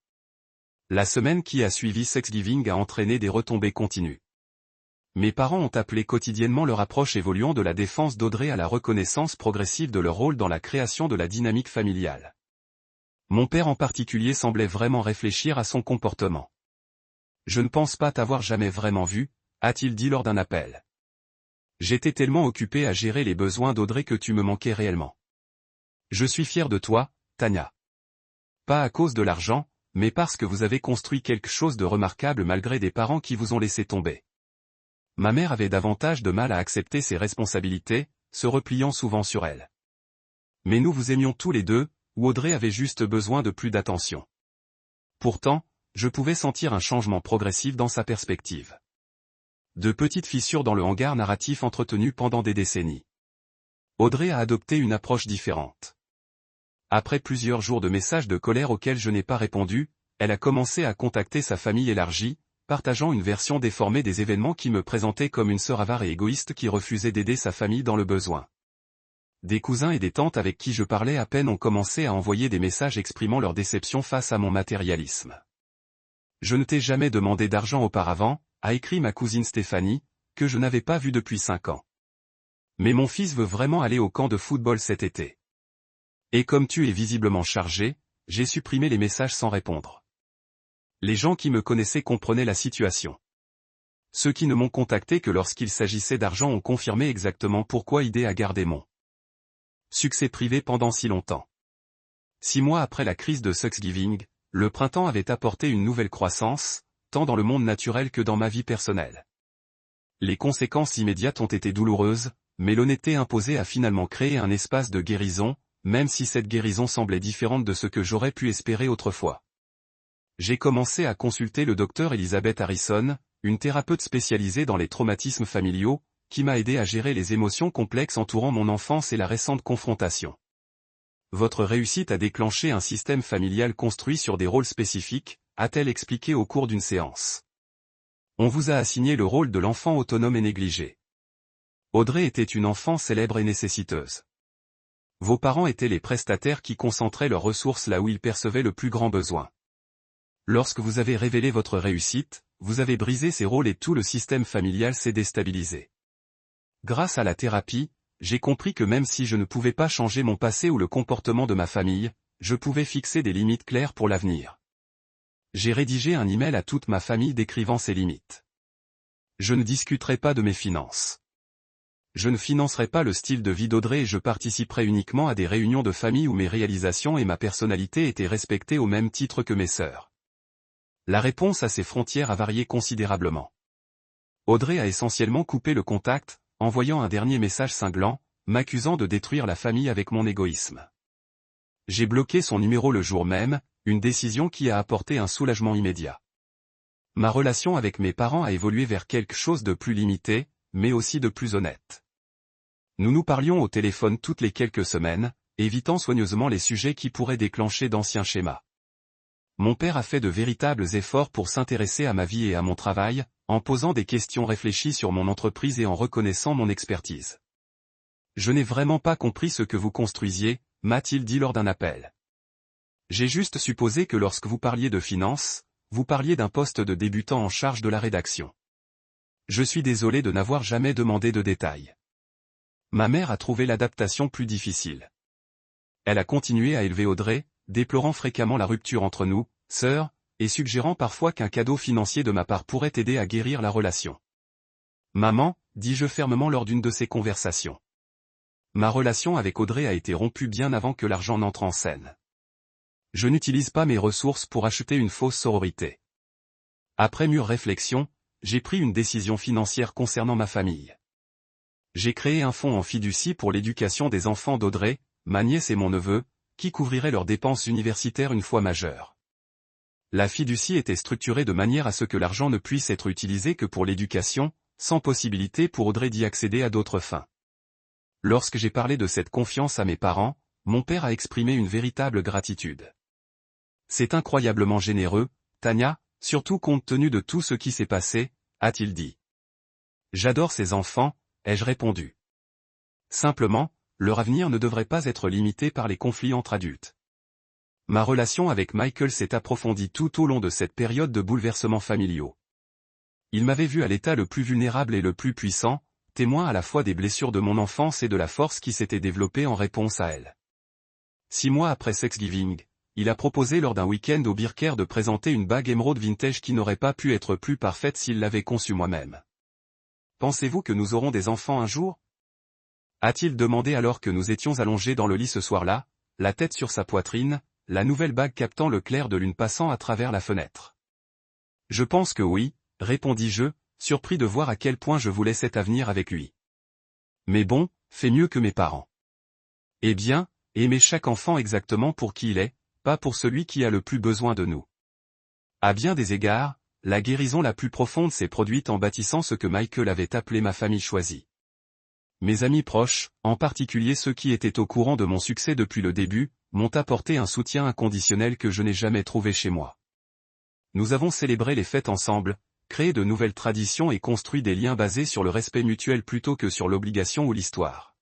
La semaine qui a suivi Thanksgiving a entraîné des retombées continues. Mes parents ont appelé quotidiennement leur approche évoluant de la défense d'Audrey à la reconnaissance progressive de leur rôle dans la création de la dynamique familiale. Mon père en particulier semblait vraiment réfléchir à son comportement. « Je ne pense pas t'avoir jamais vraiment vu », a-t-il dit lors d'un appel. « J'étais tellement occupé à gérer les besoins d'Audrey que tu me manquais réellement. Je suis fier de toi, Tanya. Pas à cause de l'argent, mais parce que vous avez construit quelque chose de remarquable malgré des parents qui vous ont laissé tomber. » Ma mère avait davantage de mal à accepter ses responsabilités, se repliant souvent sur elle. Mais nous vous aimions tous les deux, ou Audrey avait juste besoin de plus d'attention. Pourtant, je pouvais sentir un changement progressif dans sa perspective. De petites fissures dans le hangar narratif entretenu pendant des décennies. Audrey a adopté une approche différente. Après plusieurs jours de messages de colère auxquels je n'ai pas répondu, elle a commencé à contacter sa famille élargie, partageant une version déformée des événements qui me présentait comme une sœur avare et égoïste qui refusait d'aider sa famille dans le besoin. Des cousins et des tantes avec qui je parlais à peine ont commencé à envoyer des messages exprimant leur déception face à mon matérialisme. Je ne t'ai jamais demandé d'argent auparavant, a écrit ma cousine Stéphanie, que je n'avais pas vue depuis 5 ans. Mais mon fils veut vraiment aller au camp de football cet été. Et comme tu es visiblement chargé, j'ai supprimé les messages sans répondre. Les gens qui me connaissaient comprenaient la situation. Ceux qui ne m'ont contacté que lorsqu'il s'agissait d'argent ont confirmé exactement pourquoi aider à garder mon succès privé pendant si longtemps. 6 mois après la crise de Thanksgiving, le printemps avait apporté une nouvelle croissance, tant dans le monde naturel que dans ma vie personnelle. Les conséquences immédiates ont été douloureuses, mais l'honnêteté imposée a finalement créé un espace de guérison, même si cette guérison semblait différente de ce que j'aurais pu espérer autrefois. J'ai commencé à consulter le docteur Elizabeth Harrison, une thérapeute spécialisée dans les traumatismes familiaux, qui m'a aidé à gérer les émotions complexes entourant mon enfance et la récente confrontation. Votre réussite a déclenché un système familial construit sur des rôles spécifiques, a-t-elle expliqué au cours d'une séance. On vous a assigné le rôle de l'enfant autonome et négligé. Audrey était une enfant célèbre et nécessiteuse. Vos parents étaient les prestataires qui concentraient leurs ressources là où ils percevaient le plus grand besoin. Lorsque vous avez révélé votre réussite, vous avez brisé ces rôles et tout le système familial s'est déstabilisé. Grâce à la thérapie, j'ai compris que même si je ne pouvais pas changer mon passé ou le comportement de ma famille, je pouvais fixer des limites claires pour l'avenir. J'ai rédigé un email à toute ma famille décrivant ces limites. Je ne discuterai pas de mes finances. Je ne financerai pas le style de vie d'Audrey et je participerai uniquement à des réunions de famille où mes réalisations et ma personnalité étaient respectées au même titre que mes sœurs. La réponse à ces frontières a varié considérablement. Audrey a essentiellement coupé le contact, envoyant un dernier message cinglant, m'accusant de détruire la famille avec mon égoïsme. J'ai bloqué son numéro le jour même, une décision qui a apporté un soulagement immédiat. Ma relation avec mes parents a évolué vers quelque chose de plus limité, mais aussi de plus honnête. Nous nous parlions au téléphone toutes les quelques semaines, évitant soigneusement les sujets qui pourraient déclencher d'anciens schémas. Mon père a fait de véritables efforts pour s'intéresser à ma vie et à mon travail, en posant des questions réfléchies sur mon entreprise et en reconnaissant mon expertise. Je n'ai vraiment pas compris ce que vous construisiez, m'a-t-il dit lors d'un appel. J'ai juste supposé que lorsque vous parliez de finances, vous parliez d'un poste de débutant en charge de la rédaction. Je suis désolé de n'avoir jamais demandé de détails. Ma mère a trouvé l'adaptation plus difficile. Elle a continué à élever Audrey, déplorant fréquemment la rupture entre nous, sœurs, et suggérant parfois qu'un cadeau financier de ma part pourrait aider à guérir la relation. Maman, dis-je fermement lors d'une de ces conversations. Ma relation avec Audrey a été rompue bien avant que l'argent n'entre en scène. Je n'utilise pas mes ressources pour acheter une fausse sororité. Après mûre réflexion, j'ai pris une décision financière concernant ma famille. J'ai créé un fonds en fiducie pour l'éducation des enfants d'Audrey, ma nièce et mon neveu, qui couvrirait leurs dépenses universitaires une fois majeures. La fiducie était structurée de manière à ce que l'argent ne puisse être utilisé que pour l'éducation, sans possibilité pour Audrey d'y accéder à d'autres fins. Lorsque j'ai parlé de cette confiance à mes parents, mon père a exprimé une véritable gratitude. C'est incroyablement généreux, Tania, surtout compte tenu de tout ce qui s'est passé, a-t-il dit. J'adore ces enfants, ai-je répondu. Simplement, leur avenir ne devrait pas être limité par les conflits entre adultes. Ma relation avec Michael s'est approfondie tout au long de cette période de bouleversements familiaux. Il m'avait vu à l'état le plus vulnérable et le plus puissant, témoin à la fois des blessures de mon enfance et de la force qui s'était développée en réponse à elles. 6 mois après Thanksgiving, il a proposé lors d'un week-end au Birker de présenter une bague émeraude vintage qui n'aurait pas pu être plus parfaite s'il l'avait conçue moi-même. Pensez-vous que nous aurons des enfants un jour? A-t-il demandé alors que nous étions allongés dans le lit ce soir-là, la tête sur sa poitrine, la nouvelle bague captant le clair de lune passant à travers la fenêtre. Je pense que oui, répondis-je, surpris de voir à quel point je voulais cet avenir avec lui. Mais bon, fais mieux que mes parents. Eh bien, aimez chaque enfant exactement pour qui il est, pas pour celui qui a le plus besoin de nous. À bien des égards, la guérison la plus profonde s'est produite en bâtissant ce que Michael avait appelé ma famille choisie. Mes amis proches, en particulier ceux qui étaient au courant de mon succès depuis le début, m'ont apporté un soutien inconditionnel que je n'ai jamais trouvé chez moi. Nous avons célébré les fêtes ensemble, créé de nouvelles traditions et construit des liens basés sur le respect mutuel plutôt que sur l'obligation ou l'histoire.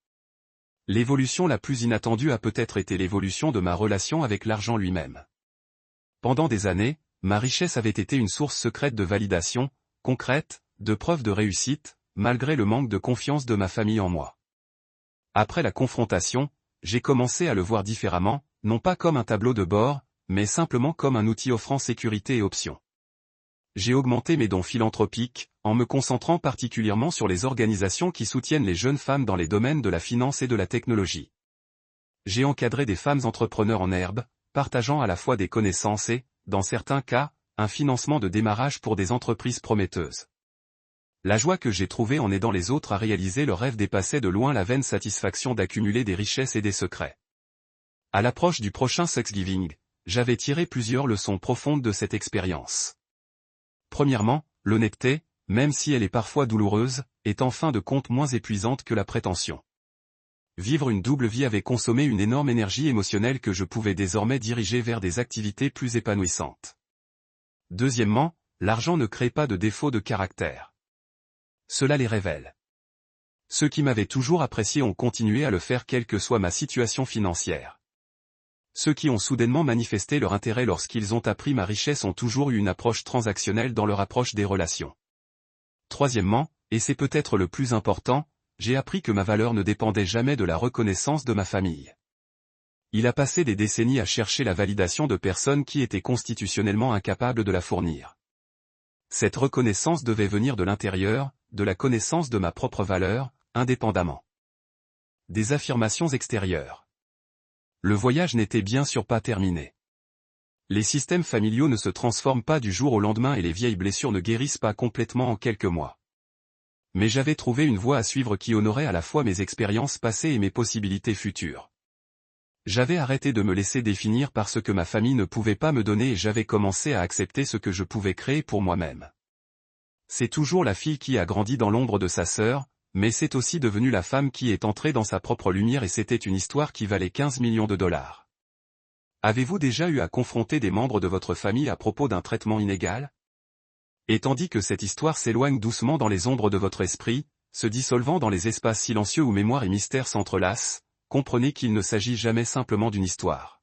L'évolution la plus inattendue a peut-être été l'évolution de ma relation avec l'argent lui-même. Pendant des années, ma richesse avait été une source secrète de validation, concrète, de preuves de réussite, malgré le manque de confiance de ma famille en moi. Après la confrontation, j'ai commencé à le voir différemment, non pas comme un tableau de bord, mais simplement comme un outil offrant sécurité et options. J'ai augmenté mes dons philanthropiques, en me concentrant particulièrement sur les organisations qui soutiennent les jeunes femmes dans les domaines de la finance et de la technologie. J'ai encadré des femmes entrepreneurs en herbe, partageant à la fois des connaissances et, dans certains cas, un financement de démarrage pour des entreprises prometteuses. La joie que j'ai trouvée en aidant les autres à réaliser leur rêve dépassait de loin la vaine satisfaction d'accumuler des richesses et des secrets. À l'approche du prochain Thanksgiving, j'avais tiré plusieurs leçons profondes de cette expérience. Premièrement, l'honnêteté, même si elle est parfois douloureuse, est en fin de compte moins épuisante que la prétention. Vivre une double vie avait consommé une énorme énergie émotionnelle que je pouvais désormais diriger vers des activités plus épanouissantes. Deuxièmement, l'argent ne crée pas de défauts de caractère. Cela les révèle. Ceux qui m'avaient toujours apprécié ont continué à le faire quelle que soit ma situation financière. Ceux qui ont soudainement manifesté leur intérêt lorsqu'ils ont appris ma richesse ont toujours eu une approche transactionnelle dans leur approche des relations. Troisièmement, et c'est peut-être le plus important, j'ai appris que ma valeur ne dépendait jamais de la reconnaissance de ma famille. Il a passé des décennies à chercher la validation de personnes qui étaient constitutionnellement incapables de la fournir. Cette reconnaissance devait venir de l'intérieur, de la connaissance de ma propre valeur, indépendamment des affirmations extérieures. Le voyage n'était bien sûr pas terminé. Les systèmes familiaux ne se transforment pas du jour au lendemain et les vieilles blessures ne guérissent pas complètement en quelques mois. Mais j'avais trouvé une voie à suivre qui honorait à la fois mes expériences passées et mes possibilités futures. J'avais arrêté de me laisser définir par ce que ma famille ne pouvait pas me donner et j'avais commencé à accepter ce que je pouvais créer pour moi-même. C'est toujours la fille qui a grandi dans l'ombre de sa sœur, mais c'est aussi devenu la femme qui est entrée dans sa propre lumière et c'était une histoire qui valait 15 millions de dollars. Avez-vous déjà eu à confronter des membres de votre famille à propos d'un traitement inégal? Et tandis que cette histoire s'éloigne doucement dans les ombres de votre esprit, se dissolvant dans les espaces silencieux où mémoire et mystère s'entrelacent, comprenez qu'il ne s'agit jamais simplement d'une histoire.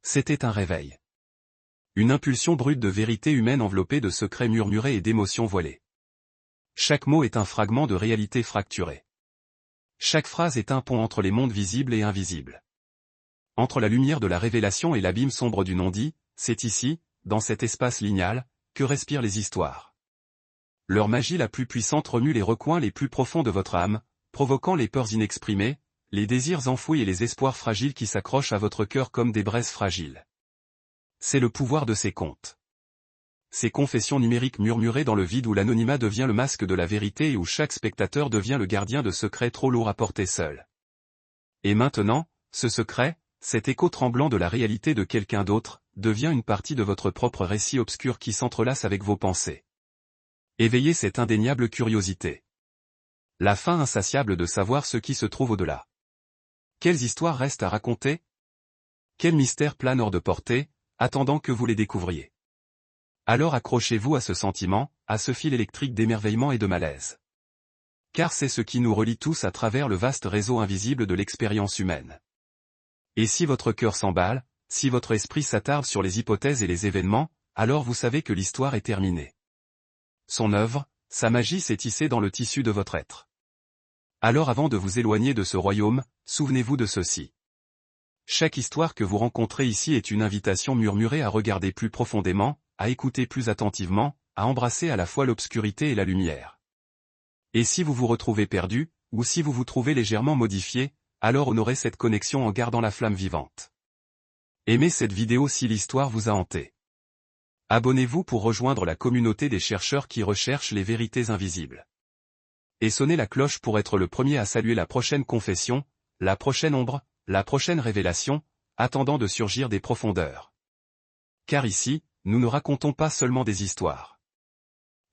C'était un réveil. Une impulsion brute de vérité humaine enveloppée de secrets murmurés et d'émotions voilées. Chaque mot est un fragment de réalité fracturée. Chaque phrase est un pont entre les mondes visibles et invisibles. Entre la lumière de la révélation et l'abîme sombre du non-dit, c'est ici, dans cet espace lignal, que respirent les histoires. Leur magie la plus puissante remue les recoins les plus profonds de votre âme, provoquant les peurs inexprimées, les désirs enfouis et les espoirs fragiles qui s'accrochent à votre cœur comme des braises fragiles. C'est le pouvoir de ces contes. Ces confessions numériques murmurées dans le vide où l'anonymat devient le masque de la vérité et où chaque spectateur devient le gardien de secrets trop lourds à porter seul. Et maintenant, ce secret, cet écho tremblant de la réalité de quelqu'un d'autre, devient une partie de votre propre récit obscur qui s'entrelace avec vos pensées. Éveillez cette indéniable curiosité. La faim insatiable de savoir ce qui se trouve au-delà. Quelles histoires restent à raconter? Quels mystères planent hors de portée, attendant que vous les découvriez? Alors accrochez-vous à ce sentiment, à ce fil électrique d'émerveillement et de malaise. Car c'est ce qui nous relie tous à travers le vaste réseau invisible de l'expérience humaine. Et si votre cœur s'emballe, si votre esprit s'attarde sur les hypothèses et les événements, alors vous savez que l'histoire est terminée. Son œuvre, sa magie s'est tissée dans le tissu de votre être. Alors avant de vous éloigner de ce royaume, souvenez-vous de ceci. Chaque histoire que vous rencontrez ici est une invitation murmurée à regarder plus profondément, à écouter plus attentivement, à embrasser à la fois l'obscurité et la lumière. Et si vous vous retrouvez perdu, ou si vous vous trouvez légèrement modifié, alors honorez cette connexion en gardant la flamme vivante. Aimez cette vidéo si l'histoire vous a hanté. Abonnez-vous pour rejoindre la communauté des chercheurs qui recherchent les vérités invisibles. Et sonnez la cloche pour être le premier à saluer la prochaine confession, la prochaine ombre, la prochaine révélation, attendant de surgir des profondeurs. Car ici, nous ne racontons pas seulement des histoires.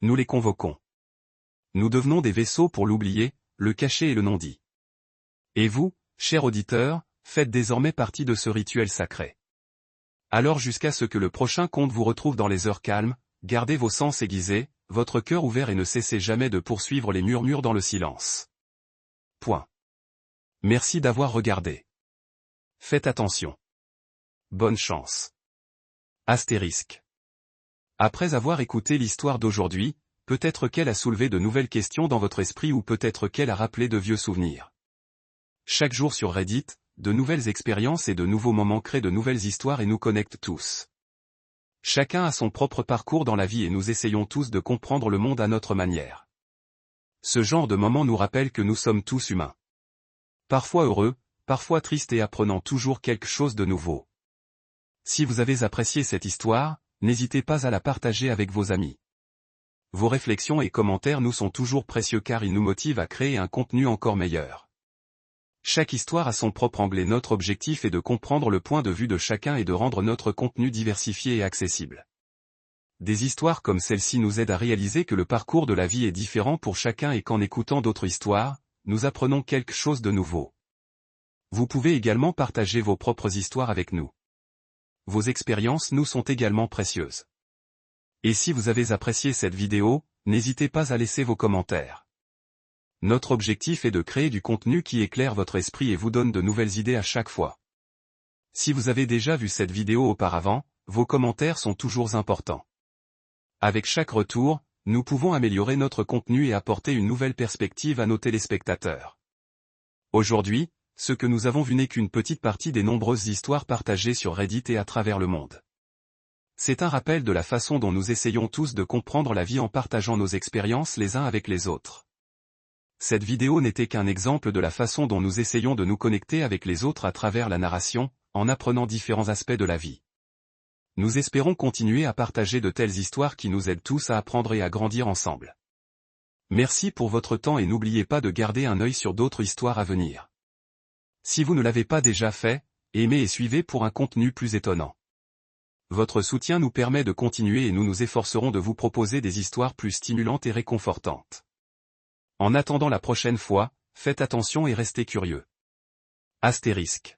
Nous les convoquons. Nous devenons des vaisseaux pour l'oublier, le cacher et le non-dit. Et vous, chers auditeurs, faites désormais partie de ce rituel sacré. Alors jusqu'à ce que le prochain conte vous retrouve dans les heures calmes, gardez vos sens aiguisés, votre cœur ouvert et ne cessez jamais de poursuivre les murmures dans le silence. Point. Merci d'avoir regardé. Faites attention. Bonne chance. Astérisque. Après avoir écouté l'histoire d'aujourd'hui, peut-être qu'elle a soulevé de nouvelles questions dans votre esprit ou peut-être qu'elle a rappelé de vieux souvenirs. Chaque jour sur Reddit, de nouvelles expériences et de nouveaux moments créent de nouvelles histoires et nous connectent tous. Chacun a son propre parcours dans la vie et nous essayons tous de comprendre le monde à notre manière. Ce genre de moments nous rappelle que nous sommes tous humains. Parfois heureux, parfois tristes et apprenant toujours quelque chose de nouveau. Si vous avez apprécié cette histoire, n'hésitez pas à la partager avec vos amis. Vos réflexions et commentaires nous sont toujours précieux car ils nous motivent à créer un contenu encore meilleur. Chaque histoire a son propre angle et notre objectif est de comprendre le point de vue de chacun et de rendre notre contenu diversifié et accessible. Des histoires comme celle-ci nous aident à réaliser que le parcours de la vie est différent pour chacun et qu'en écoutant d'autres histoires, nous apprenons quelque chose de nouveau. Vous pouvez également partager vos propres histoires avec nous. Vos expériences nous sont également précieuses. Et si vous avez apprécié cette vidéo, n'hésitez pas à laisser vos commentaires. Notre objectif est de créer du contenu qui éclaire votre esprit et vous donne de nouvelles idées à chaque fois. Si vous avez déjà vu cette vidéo auparavant, vos commentaires sont toujours importants. Avec chaque retour, nous pouvons améliorer notre contenu et apporter une nouvelle perspective à nos téléspectateurs. Aujourd'hui, ce que nous avons vu n'est qu'une petite partie des nombreuses histoires partagées sur Reddit et à travers le monde. C'est un rappel de la façon dont nous essayons tous de comprendre la vie en partageant nos expériences les uns avec les autres. Cette vidéo n'était qu'un exemple de la façon dont nous essayons de nous connecter avec les autres à travers la narration, en apprenant différents aspects de la vie. Nous espérons continuer à partager de telles histoires qui nous aident tous à apprendre et à grandir ensemble. Merci pour votre temps et n'oubliez pas de garder un œil sur d'autres histoires à venir. Si vous ne l'avez pas déjà fait, aimez et suivez pour un contenu plus étonnant. Votre soutien nous permet de continuer et nous nous efforcerons de vous proposer des histoires plus stimulantes et réconfortantes. En attendant la prochaine fois, faites attention et restez curieux. Astérisque.